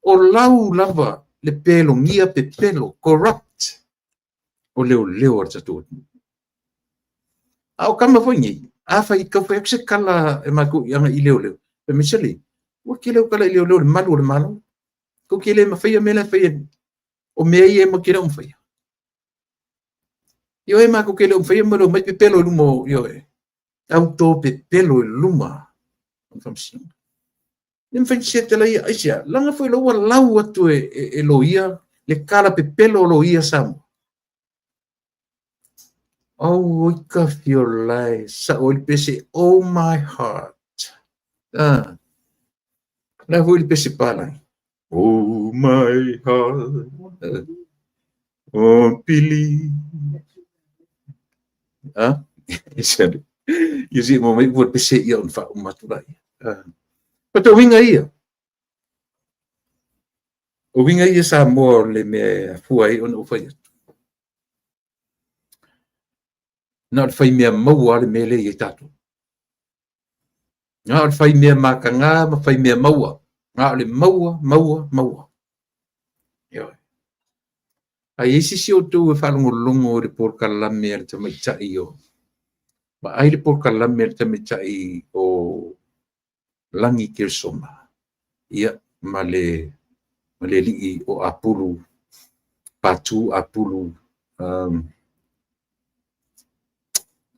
o lau lava le pelogia pepelo corrupt o leoleo a le tatou atunuu a o kama foigai a faikau fai se kala e makuʻiaga i leoleo pe misali ua kileu kala i leoleo le malu o le malo ko kile mafaia mele faia o mea ia ma kile um faia yo e ma ko kile um faia mo mai pepelo lumo yo e auto pepelo luma famsi nem fa sete la ia asia langa foi lo lau atu e loia le kala pepelo loia sam oh I ka feel like sa ol pese oh my heart na foi pese pala oh my heart oh Billy you see mo mai buat pese ia on fa umatulai pato winga ia o winga ia sa mo le me fuai on o fai na fai me mau ale mele ia tatu na fai me makanga ma fai me maua na le maua yo ai isi si o tu fa longo de por kalame al tama chai yo ba ai de por kalame al tama chai o langi kirsoma ia male li o apulu patu apulu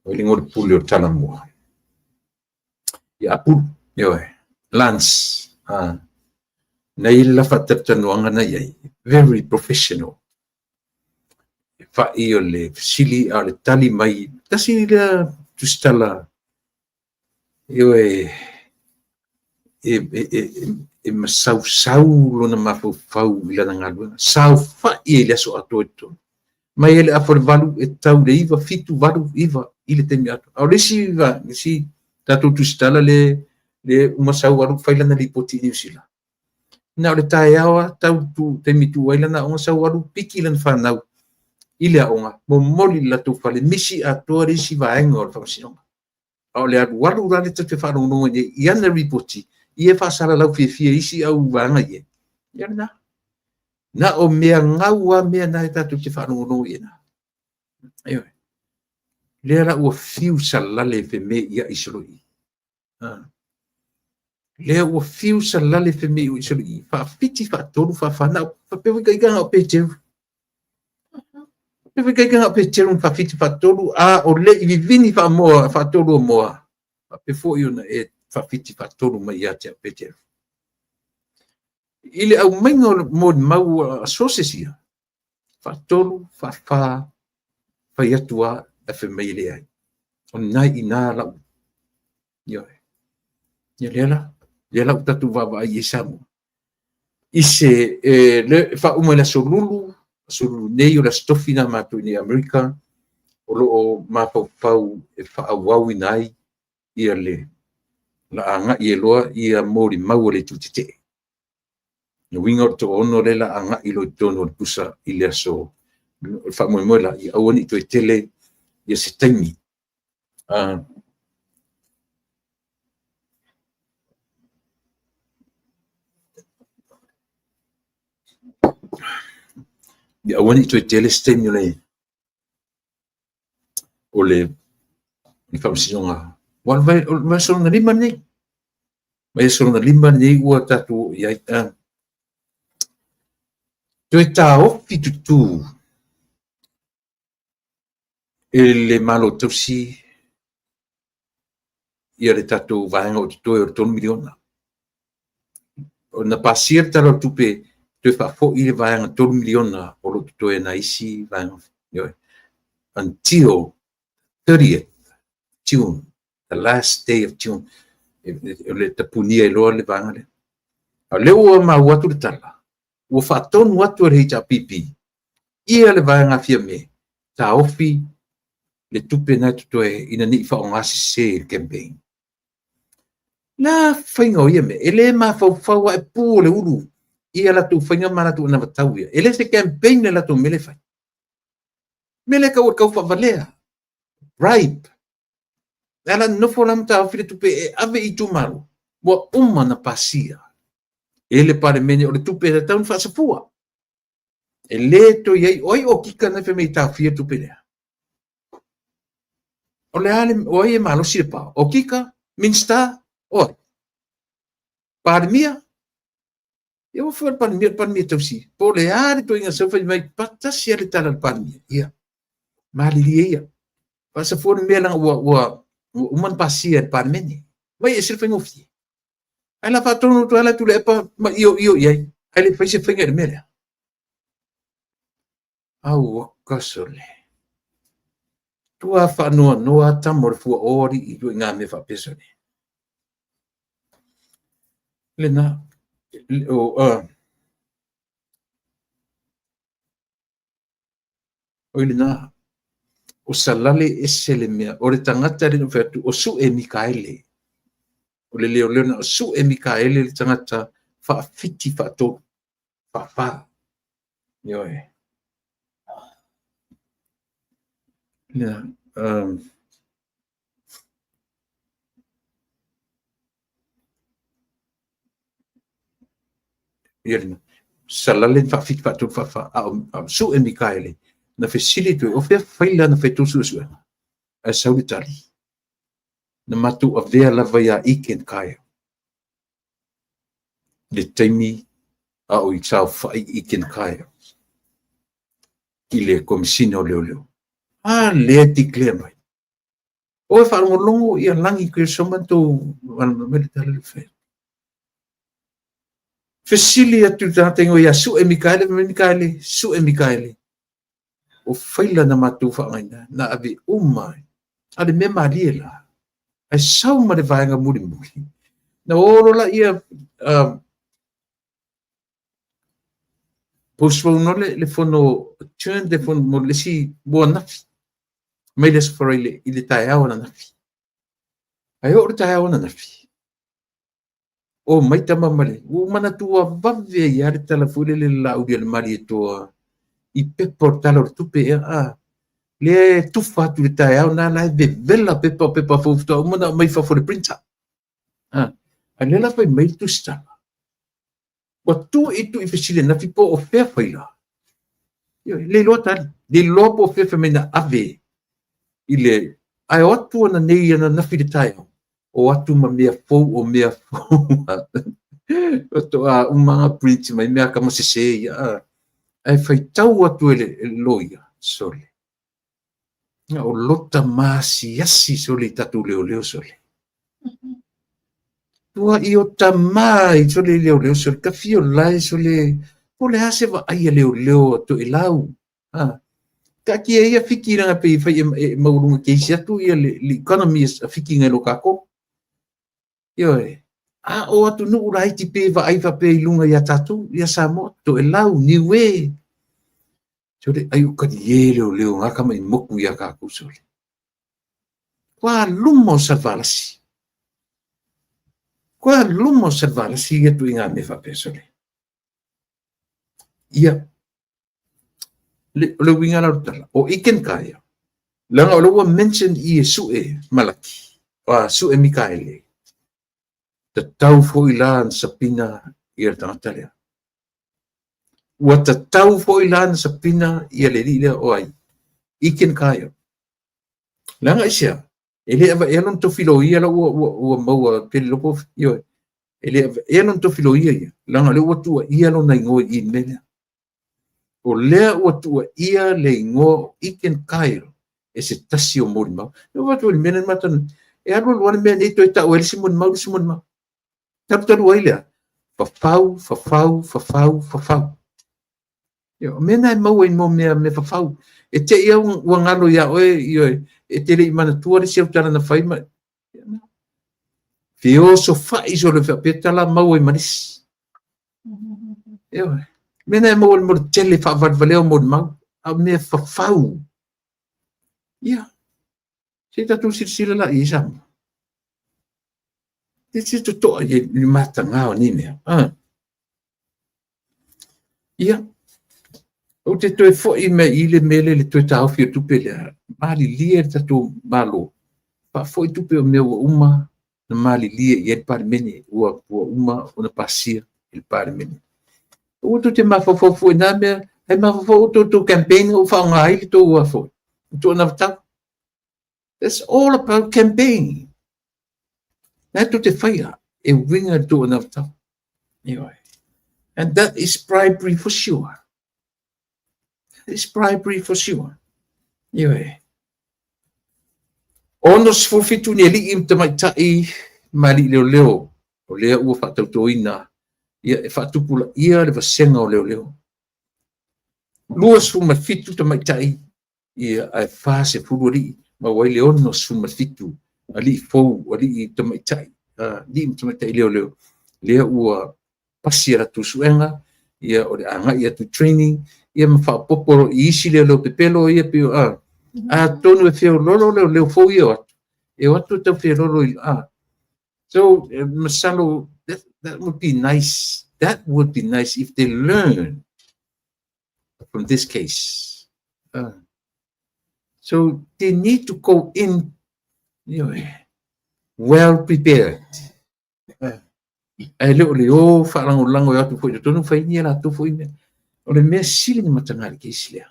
o lingo de pulio tanamua ia apulu yo lance nei la fatatanoanga na ia very professional fa io le sili ale tali mai tasi la tustala io masau lona mafau ila na ngalu sau fa ile so atoto mai ele afor valu e tau de iva fitu valu iva ile temiato au le si tatu tustala le masau valu faila na lipoti ni sila na le taiawa tau tu temitu waila na o masau valu piki lan fanau ile aonga mo moli la tu fale misi atua risi vaenga o famsinonga o le walu rale te fa no nge iana ripoti ia fa sala lau fie isi au vanga ye ia na o mea ngaua mea na tatu te fa no ina ayo le ra o fiu salale fe me ia isoloi le o fiu salale fe me isoloi fa fiti fa tolu fa na fa pe ga ga pe te pe ga pe te un fa fiti fa tolu o le i vini fa mo fa tolu mo fa pe fo io na e fa fiti fa tolu mai ia te pe te ile au mengo mo mau sosesia fa tolu fa ia tua fa mai le ai on nai ina la yo ya lela tatu va ia samu ise le fa uma la solulu nei o la stofina matu ni Amerika o lo ma pau e fa awawi nai ia le la anga ia loa ia mori mau le tutite no winga to ono le la anga ilo tono pusa ile so fa mo la ia oni to tele ia se temi ia oni to tele stimulate ole ni famsinonga wal vai so na lima nei ua tatu ia to tao fitu ele malo tosi ia le tatu vai o to miliona ona pasir talo tupe te fa fo ile vai nga 2 miliona o lo to na isi vai yo until 30th June, the last day of June le tapunia lo le vangale le o ma watu le tala o fa ton watu re ja pipi ia le vanga fia me ta ofi le tupe na to ina ni fa on se campaign la fainga ia me ele ma fa e pu le ulu ia la tu whainga mana tu na vatau ia. Ele se campaign la tu mele fai. Mele ka ur kau whavalea. Bribe. Ela nofo lam ta awhire tupe e ave i tu maru. Wa uma na pasia. Ele pare mene o le tupe e taun whaasapua. E le to iei oi o kika na wheme i ta whia tupe lea. O le ale oi e malo si pa. O kika, minsta, oi. Pare mia, eu vou falar para mim tau si. Po le ale to inga sofa mai pata si ale tala para mia. Ia. Mali ia. Pasa for me lang wa uman pasia para mene. Vai e silfa ngofi. Ai la fatonu to ala tu le pa io ia. Ai le fai se finga de mele. Au kasole. Tua fa no ata mor fu ori i tu nga me fa pesone. Lena Oilina o salale e sele mea o le tangata rino wheatu o su e Mikaele o le leo leona o su e Mikaele le tangata whaafiti whaato whaapa ioe lea iarina salale whaafiti whaato whaapa a su e Mikaele na whesili tu o whea whaila na whetusu sua a sauri tali na matu a vea lava ia iken kaya le taimi a o i tau whai iken kaya i le komisina o leo leo. Lea declare mai. O e whaarongolongo i a langi koe somanto wana mele tala le whea. Whesili atu tātengo ia su e Mikaele, su e Mikaele. O whaila na matu whaangaina, na ave umai. Ale me malie la. Ai sau ma le vaenga muri muri. Na oro la ia postpone le fono turn de fono mo le si bua nafi. Mai les foreile i le tae au na nafi. Ai o le tae au na nafi. O mai tama male. O mana tua vave i are tala fule le lauri le mari e toa. I pepo tala o tupe a. Le tufa tu le tae au na la ve vela pepa fufta. O mana mai fa for the printer. Ai le la fai mai tu stala. Wa tu itu i fesile nafi po o fea faila. Le loa tali. Le loa po fea femena ave. Ile ai otu na nei ana nafi le tae au. O atu ma mea fou o mea fou. O to a umanga print mai mea kama sese ia. Ai fai tau atu ele loia sole. O lota masi yasi sole tatu leo sole. Tua i o tamai sole leo sole. Ka fio lai sole. Pole hase wa aia leo to e lau. Ka kia ia fiki ranga pe fai e maurunga keisi atu ia le economy a fiki ngai lo kako. Ioe. O atu nuu rai ti pe va ai va pe ilunga ia tatu ia samo to e lau niwe. Sole ayu ka diele o leo ngaka mai moku ia kako sole. Kwa lumo salvalasi. Kwa lumo salvalasi ia tu inga me va pe sole. Ia. Le winga la utala. O iken kaya. Langa o lewa mention i su e malaki. Su e Mikaele. Te tau foi la sa pina i er tangata lea. Ua te tau foi la sa pina i le lile o ai. Iken kaya. Langa isia. Ele ava elon to filo ia la ua maua pele lopo io. Ele ava elon to filo ia. Langa le ua tua ia lo na ingo i mele. O lea ua tua ia le ingo iken kaya. E se tasi o mori mau. Ua watu ili menen matan. E alo luane mea neito e tau ele simon mau. Taru wailea. Fafau. Yo, mena e mau mo me fafau. E te ia ua ngalo ia oe, e te rei mana tua re siau tana na whaima. Fio so fai so le whapetala mau e manis. Yo, mena e mau mo tele whavarvaleo mo mau. A me fafau. Ia. Se tatu sila la isa. Te to ni mata ngao ni mea. Ia. O te toe fo'i me I le mele le toe tau fia tupe le mali lia tatu malo. Pa fo'i tupe o mea ua uma na mali lia I el pare mene ua uma o na pasia il pare mene. O tu te mafafofu na mea ai mafafofu tu campaign o whaonga ai le tō ua fo'i. Tu na tau. It's all about campaign. Na tu te whaia e winga tu na tau. Anyway. And that is bribery for sure. It's bribery for sure. Anyway. Ono sfofitu ni li im tamai tai mali leo. O lea ua whatautoina. Ia e whatupula ia le vasenga o leo. Lua sfuma fitu tamai tai. Ia ai fase furuari. Ma wai le ono sfuma fitu. Ali fou, ali tamai tai. Li im tamai tai leo. Lea ua pasiera tu suenga. Ia o le anga ia tu training. Ia mawhapoporo I isi leo pepelo ia pio tonu e feo leo fou ia watu. E watu tau feo lolo So, masalo, that would be nice. That would be nice if they learn from this case. So, they need to go in, well prepared. E leo whalango atu fo I tonu whainia la tu fo I o le mea sili ni matangari ki Islea.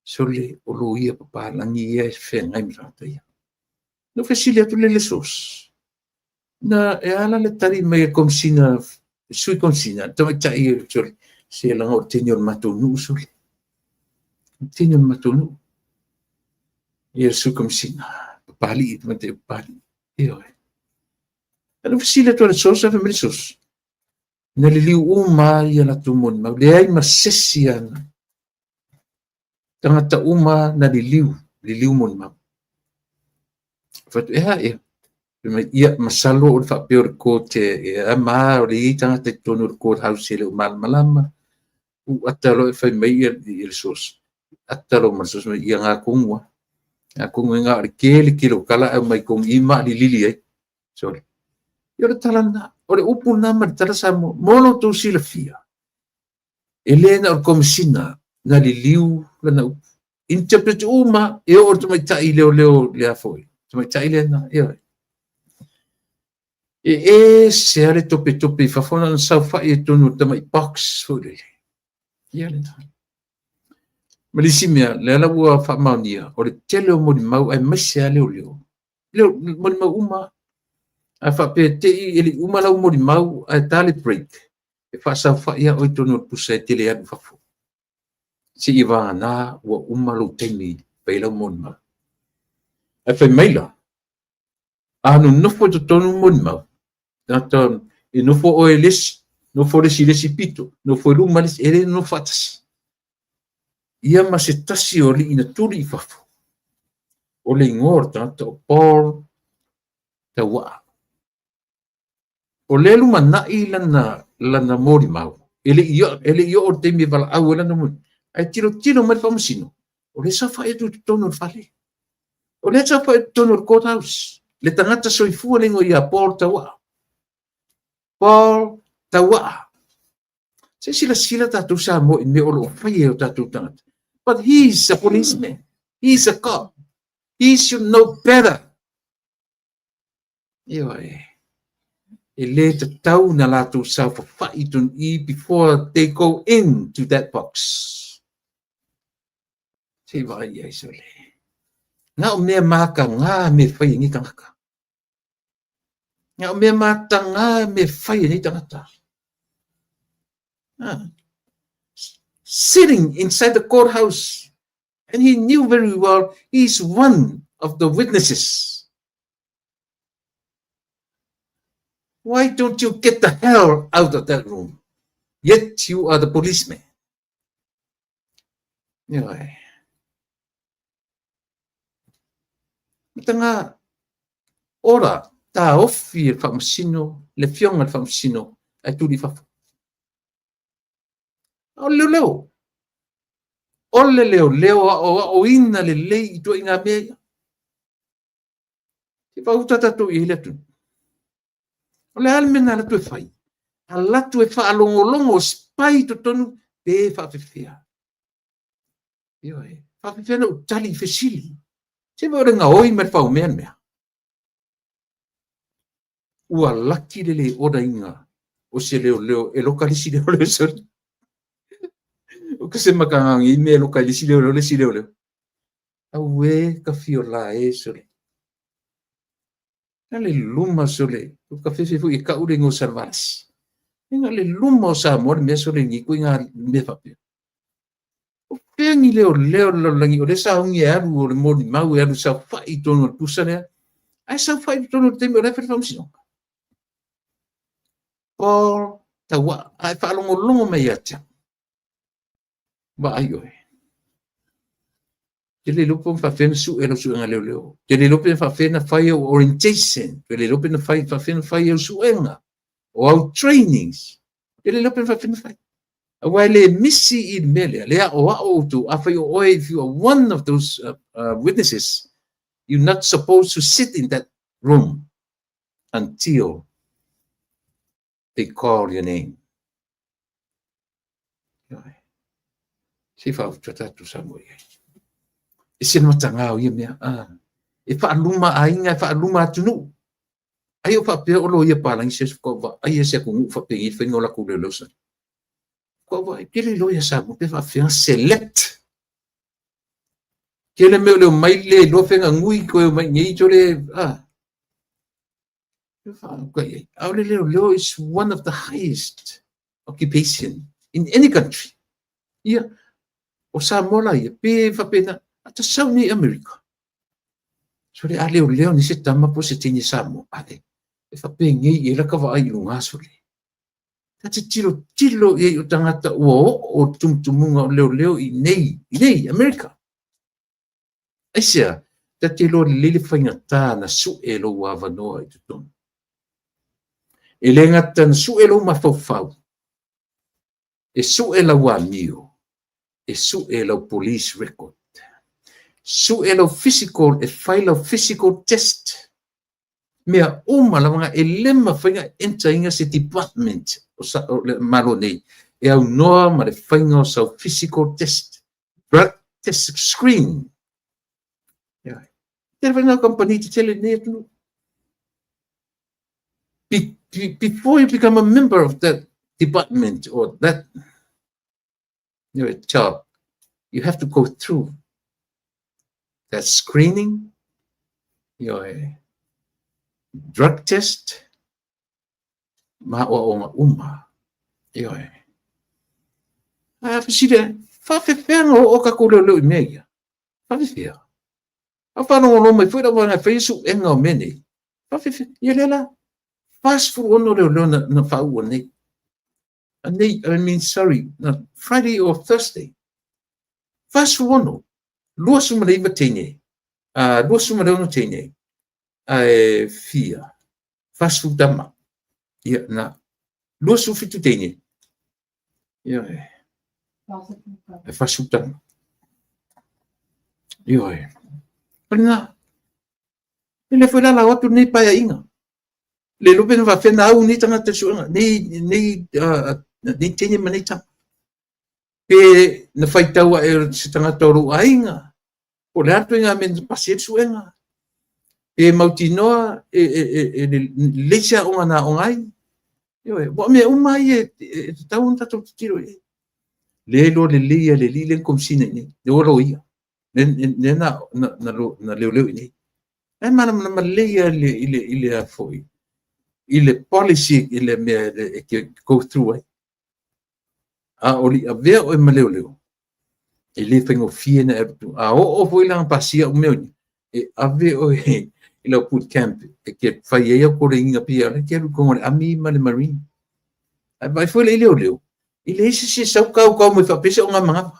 So le o lo ia papalangi ia e whengai mrata ia. No whesili atu le sos. Na e ala le tari mai komsina, sui komsina, tamai tai e soli. Se langa o tenio matonu soli. Tenio matonu. Ia sui komsina. Papali, tamai papali. Ia oe. Ano whesili atu le sos, afe mele sos. Na le liu uma ia la tumon ma le ai masesi ana tangata uma na le liu mon ma fat ia masalo o fa peor ko te ma o le tangata tonu ko house le malama u atalo fa mai il sos atalo masos ia nga kungwa nga le kilo kala mai kong ima li lili ai sorry yo le talana o le upu nama tala sa mono tu sila fia. Elena o komisina na li liu lana upu. Interpret uma e o tu mai tai leo le afoi. Tu mai tai lena e se ale tope fafona na sau fa e tonu tamai box fole. Ia lena. Malisimia le ala ua fa maunia o le tele o moni mau ai masi a leo. Leo moni mau uma a fa pe te ele uma la umori mau a tale break e fa sa fa ia o tono pusa tele anu fa fu si iva na wa uma lo temi pe la mon ma e fa maila anu no fo to tono mon mau na ton e no fo o eles no fo le si pito no fo lu malis ele no fatas ia ma se tasi o li ina turi fa fu o le ngor tanto por te wa o lelu manai lana mori mau ele io o te mi vala au lana mo ai tiro mai famusino o le sa fa e tu tono fale o le sa fa e tono court house le tangata soifu le ngo ia porta wa se sila tatu sa mo me o lo fa e o tatu tangata but he's a policeman he's a cop he should know better ele te tau na latu sa fa faitun I before they go into that box. Se vai ia sole. Nga o mea maka nga me fai ni tangaka. Nga o mea mata nga me fai ni tangata. Sitting inside the courthouse and he knew very well he's one of the witnesses. Why don't you get the hell out of that room? Yet you are the policeman. Anyway. Tanga ora ta offi il famsino, le fiong al famsino, e tu li fa. Leo. Olle leo o inna le lei tu inga me. Ti fa utata tu ile tu. Ole almena la tu fai. Ala tu e fa longo spai to tonu pe whawhiwhia. Ioi, whawhiwhia no tali whisili. Se mo renga oi me whau mea. Ua laki lele ora inga o se leo e lokalisi leo sori. O ka se makangangi me lokalisi leo. Au e ka fio la e sori. Ngale luma sole, o ka fefe fu i ka ure ngo salvas. Ngale luma o sa mor me sole ngi ku nga me fape. O pengi leo lo langi o le sa ungi aru o le mori mau aru sa fai tono tusane. Ai sa fai tono te me refer famsino. O ta wa ai fa longo me yacha. Ba ai oi. Tele lupo fa fen su e lo su nga leo. Tele lupo fa fen fai orientation. Tele lupo fa fen fai su nga. O au trainings. Tele lupo fa fen fai. While missy in melia, lea o to if you are one of those witnesses, you're not supposed to sit in that room until they call your name. Si fa tratatu samoi. Isi matanga o yemia. E fa luma ainga fa luma tunu. Ayo fa pe o lo ye palang se ko va. Ai se ko fa pe i fa ngola ku le losa. Quelle lawyer sa mo pe fa faire select quelle me le maile lo fe ngui ko mai ngi chole our law is one of the highest occupation in any country. Yeah, o sa mola ye pe fa pena ata Saudi America. So le ale leo ni se tama po se tini sa mo ade. E fa pe ngi e la ka va ai lunga sole. Tati tilo e o tangata o tumtumunga leo i nei Amerika. Aisia, tati lo lili whaingata na su e lo wawanoa i tutonu. E le ngata na su e lo mawhawhau. E su e la wamio. E su e la police record. Su e la physical, e file of physical test. Mea la mga e lema whainga enta inga se department. O le maro nei e au noa ma le whainga o sa physical test, drug test screen. Te whainga company te tele nei atu. Before you become a member of that department or that job, you have to go through that screening, drug test, ma uma. Pasire, fa o ka kulelo meia. Fa fia. Apa no mai foi da wana fesu enga meni. Fa fia, yelela. Fast food ono le na fa woni. I mean sorry, not Friday or Thursday. Fast food ono. Lua suma le matene. Lua suma le ono tene. Ai fia. Fast food dama. Ya na. Lua su fitu tene. Ya. Fast food dama. Yo. Pena. Ele foi lá outro nem para inga. Le lupe va fe na ni tanga te suanga ni tene manita. Pe na fai tau e se tanga toru ainga. O le atu inga men pasie suanga. E mautinoa e leisa o na ongai. Yo bo me o mai e tau un tatu tiro e. Le lo le le kom sine ni. De oro ia. Ne na leo ni. E mana na leia ile a foi. Ile policy ile me go through oli a ver o maleo ele fengo fiena o foi lá passia o meu e ave o ele put camp que fai eu por inga pia que com a mi male marine vai foi ele olhou ele se sau kau me fa pesa unha manga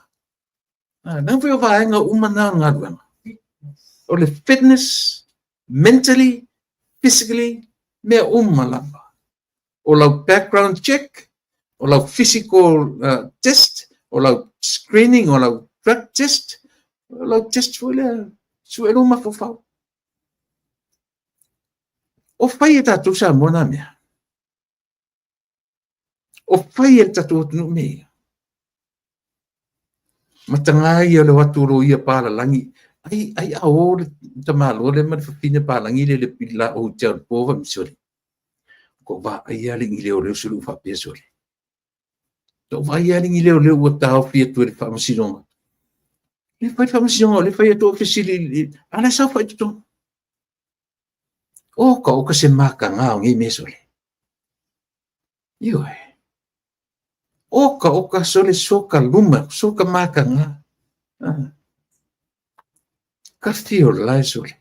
não foi vai nga uma nga o le fitness mentally physically me lava. O lau background check, o lau physical test, o lau screening, o lau drug test, o lau test suelo mafofau. O fai e tatu sa mona mea. O fai e tatu nu mea. matangai o le watu ro ia pala langi ai ao le tamalo le ma fina pala langi le pila o tel pova misori ko va ai ali ngi le o le sulu fa pesori to vai ali ngi le o le o ta fi tu le fa masino le fa masino le fa to fisili ala sa fa to o ka se maka nga ngi mesori io o ka sole soka luma soka maka nga Kastio lai sole.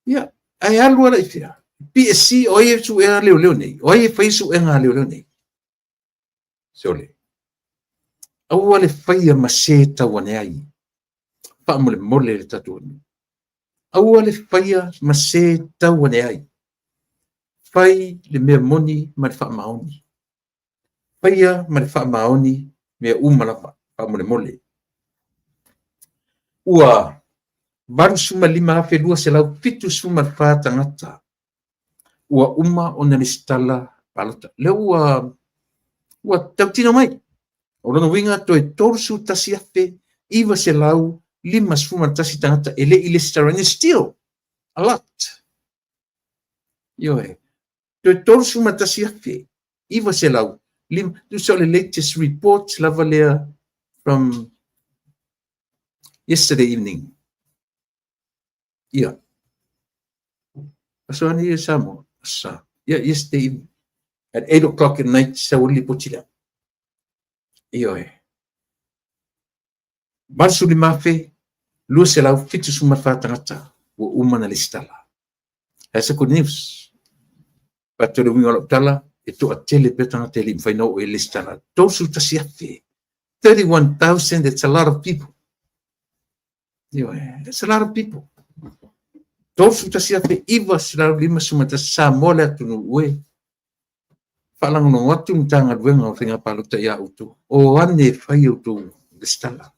Ia, ai alu ala ifia. PSC o ye su e leo nei. O ye fai su e nga leo nei. Sole. Au ale fai ma se tawane ai. Pa mole mole le tatu. Au ale fai ma se tawane ai. Fai le mea moni ma le fa maoni. Fai ma le fa maoni mea umala pa mole mole. Ua baru suma lima afe lua se lau fitu suma fa tangata. Ua uma o na listala palota. Le ua tautino mai. O lona winga to e torsu tasi afe iwa se lau lima suma tasi tangata ele ile starani still a lot. Yo to e torsu matasi afe iwa se lau lima tu so le latest report lava lea from yesterday evening. Yeah. So ani samo sa yesterday evening at 8 o'clock at night sa uli pochila. Iyo Marsu lima fe lu se lau fitu suma fatangata wa umana listala. Has a good news. Pato le winga tala e to atele petanga tele mfaina o listala. Tosu tasiafe. 31,000, that's a lot of people. That's a lot of people. Tosu tasiafe iwa sila lima suma tasa mole atunu ue. Falang no watu mtanga duenga o finga palota ya utu. O ane fai utu listala.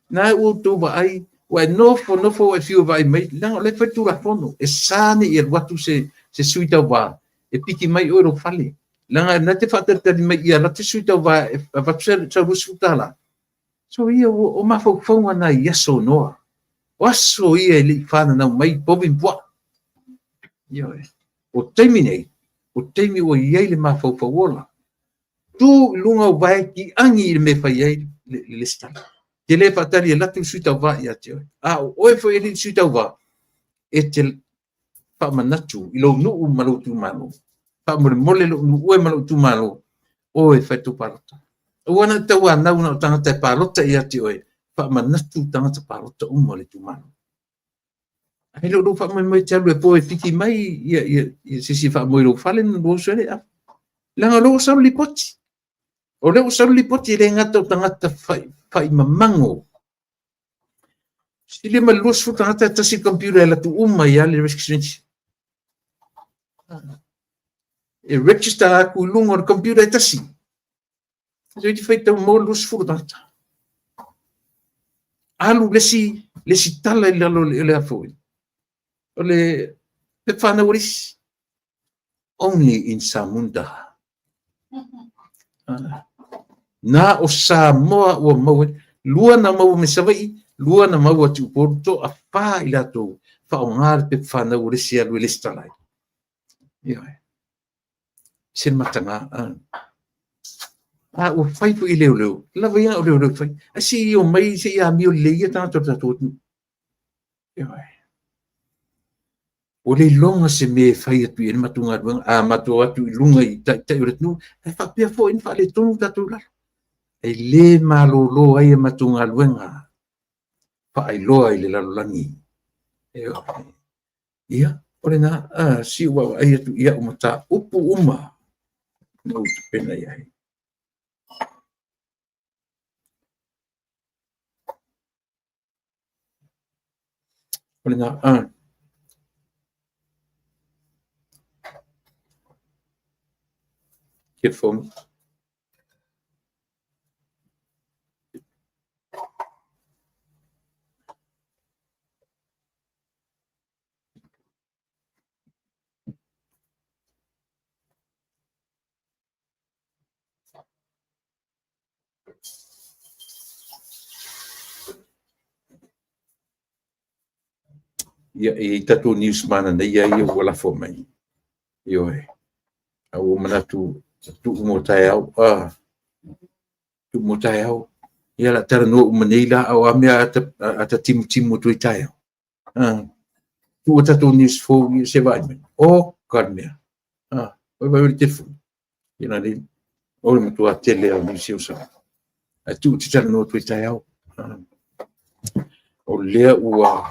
Na utu ba ai wa nofo e fiu vai mai lang le fai tu la fono e sani e watu se suita ba e piki mai oro fale langa na te fater te mai ia la te suita ba e va ser sa rusutala so ia o ma fo fonga na yeso no waso ia li fana na mai bobin po yo o terminate o temi o ia le ma fo wola tu lunga vai ki angi me fai le stala te le fatali la tu suita va ia te o e fo ele suita va e te pa manatu ilo nu malu tu malu pa mole lo nu e malu tu malu o e fai tu parata o ana te wa na una tanga te parata ia te o pa manatu tanga te parata o mole tu malu ai lo fa mai te lo e po e fiki mai ia si fa mo lo fale no so le langa lo sa li poti o le sa li poti le ngata tanga te fai mamango si le malu su tanga te si computer la tu ia le restriction e register aku lungo o computer e tasi. So i fai tau mo lus furtata. Alu lesi tala i lalo le afoi. O le pe whana waris. Only in Samunda. Na o Samoa o maua. Lua na maua me savai. Lua na maua tu porto a wha i lato. Wha o ngāre pe whana waris i alu lesi talai. Sen matanga. O fai pu i leo. Lava ia o leo fai. A si o mai se ia mi o leia tātou tātou. O le longa se me fai atu i matunga duanga. A matua atu i lunga i tai ore tunu. E wha pia fo in wha le tonu tātou la. E le malolo ai e matunga duanga. Wha ai loa i le lalolangi. Ia. Ore na. Si ua ai atu ia umata. Upu uma. Nau tu pena ia. Ore na. Get phone. ia e tatu news mana na ia ia wala fo mai yo e au manatu tu mo tai au tu mo tai au ia la tara no manila au amia ata tim tu tai au tu tatu news fo se vai o karmia vai te fu ina ni o mo tu atele au ni se usa tu tara no tu tai au o lea ua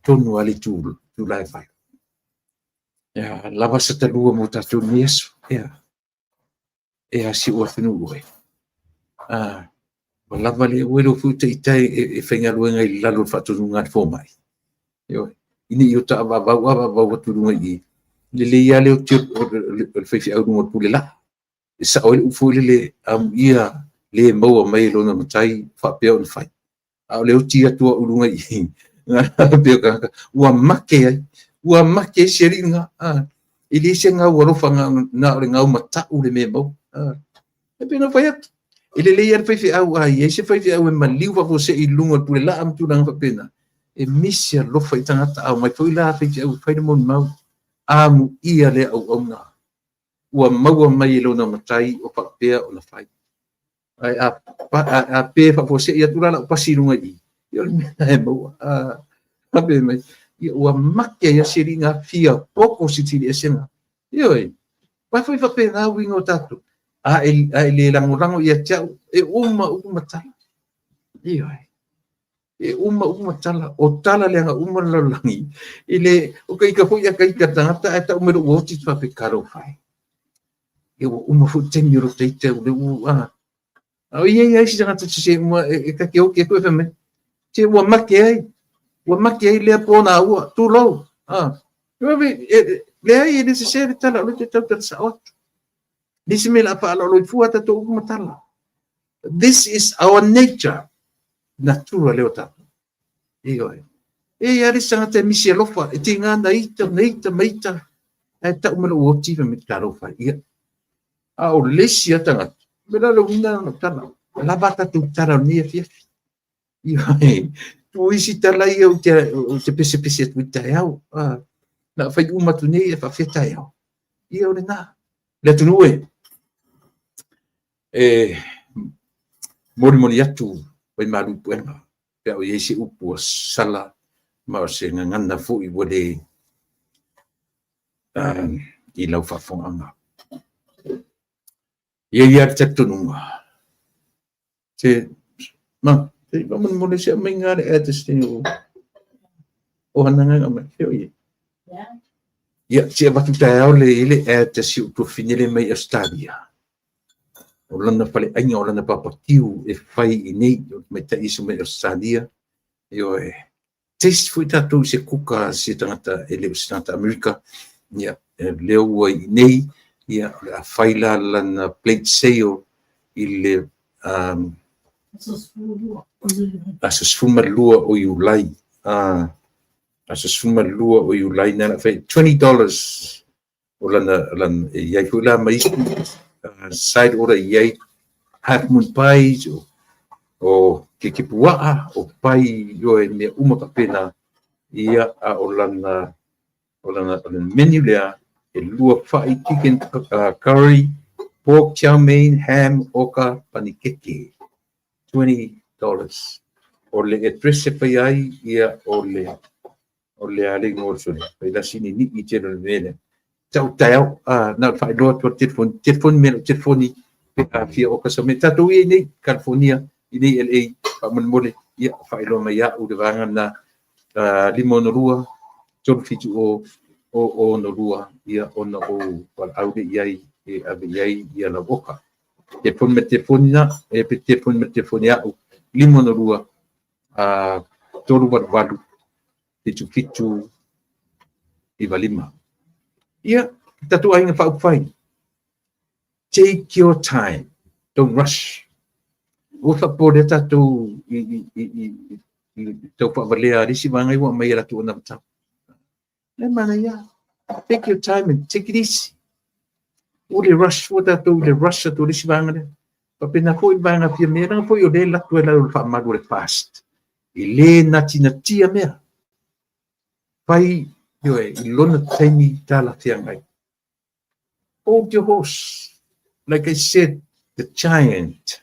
tonu ali tu lai fai. Ya, lava sa talua mo tatu ni Yesu. Ya. E asi ua whenua e. O lava le uero futa i tai e whenga luenga i lalo whatunu ngā fō mai. Yo. Ini i o ta avavau aturunga i. Le le ia leo tio o le whaifi au nunga pule la. E sa oile ufu le ia le maua mai lona matai whapea on fai. Au leo tia tua urunga i. Ua make seringa ili se nga warofa nga ngau mata ule me mau e pena fai atu ile le ia fai au ai se fai au e maliu fa você i lunga pule la am tu nanga pena e misia lo fai tangata au mai foi la fai au fai mo mau amu ia le au nga ua mau mai lo na matai o papea o na fai ai a pe fa você ia tu la pasi lunga i yo me mau abe mai ua make ia seringa fia poko sitili esenga ioi vai foi fa pena wingo tatu le langorango ia tau e uma tala ioi e uma tala o tala le uma lalangi ile o kai ka foi kai ka tangata ta umero woti fa pe karo fai e uma fu teniro teite le o ia si tangata se uma e ka ke o ke ko fa me se ua make ai ua make ai lea pona ua tu lo lea i se se tala o te tau sa o ni se mela pa lo fu ata to uma tala. This is our nature natural leo ta io e ari sanga te misi lofa e tinga na ita meita e ta umelo o ti me taro fa ia a o lesi ata nga mela lo una no tala la bata tu tara ni fi io tu isi tala io te pese tu tau na fai uma tu nei e fa feta io le na le tu nue mori atu vai maru puenga pe o yesi upu sala ma se ngana fu i wole i lau fa fonga ia te tununga te ma te vamos mo se menga e te stino o hananga ma feo ye ia se va tuta ole ile e te si u finire mai Australia o lana pale ainga o lana papatiu e fai i nei me ta isu me Australia io taste foi tatu se kuka se tangata e leo stanta America ia leo i nei ia a faila lana plate sale i le asosfuma lua o iulai asosfuma lua o iulai na fai $20 o lana ia kula mai side order iai half moon pies o ke pua o pai yo e me uma pena ia a olana menu lea e lua fai chicken curry pork chow mein ham oka panikeke $20 o le dress pai ai ia o le ale ngorso pai la sini ni i general mele tau na fai lo to telefon me telefoni fia o ka me tatu i ni California ini LA pa mole ia fai lo mai ia u de vanga na limon rua ton fitu o no rua ia ona o pal aude iai e ave iai ia la boca telefon me telefonia e pe telefon me telefonia limon rua toru walu fitu i valima ia tatu ainga fai take your time, don't rush. Ufa pode tatu tau whavalea risi wangai wa mai ratu ona matau. Le mana ia, take your time and take it easy. Ule rush, ule rush atu risi wangai. Papena foi vanga pia mea, foi o le latu e lau wha maru le fast. I le nati mea. pai yoe ilona taimi tala fiangai. Hold your horse. Like I said, the giant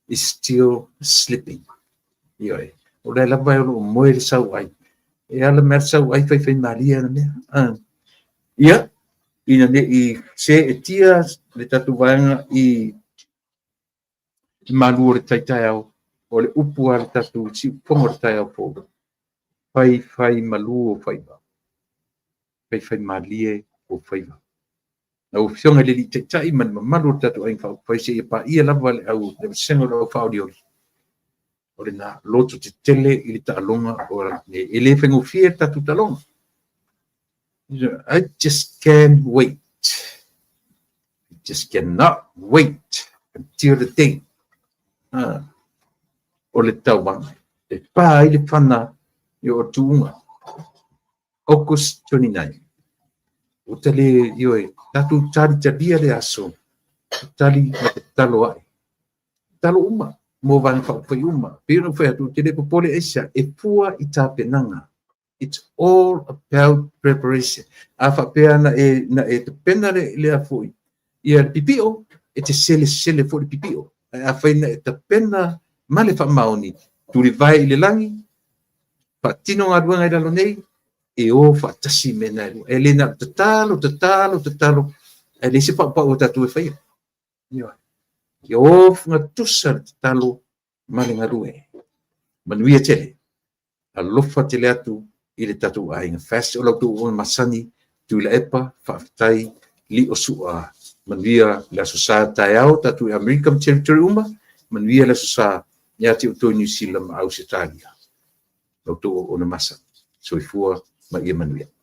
is still sleeping. Yoe. O rai lava o moe le sau ai. E ala mer sau ai fai maria na mea. Ia, ina ne I se e tia le tatu vaenga I malu o le taitai au. O le upu a le tatu si pongo le tai au po. Fai malu o fai ba. Fai malie o fai ba. Na o fionga le li taitai man malu tatu ai fai se pa ia lava le au le sengo lo fa audio. O le na loto te tele I le talonga o le ele fengo fie tatu talonga. I just can't wait. I just cannot wait until the day. O le tauanga. E pā I le whana I o tuunga. August 29. O tale ioe, tatu tari tabia le aso. Tali ma te talo ai. Talo uma. Mo vana whakawhai uma. Pero whai atu te lepo pole eisa. E pua I tā penanga. It's all about preparation. A whapea na e te pena le a fui. Ia le pipio, e te sele fo le pipio. A whai na e te pena ma le whamaoni. Turi vai I le langi. Whatino ngā ruanga I lalo nei. E o whatasi mena. E le na te talo. E le se pa o tatu e whai. Ia o ngā tusa te talo ma le ngā rue. Manuia tele. A lofa te le atu I le tatu ai ngā fast o lautu o masani tu la epa whaafitai li o sua manuia la sosa tai au tatu I American Territory uma manuia la sosa ia te uto New Zealand ma Australia lautu o na masa soifua ma ia manuia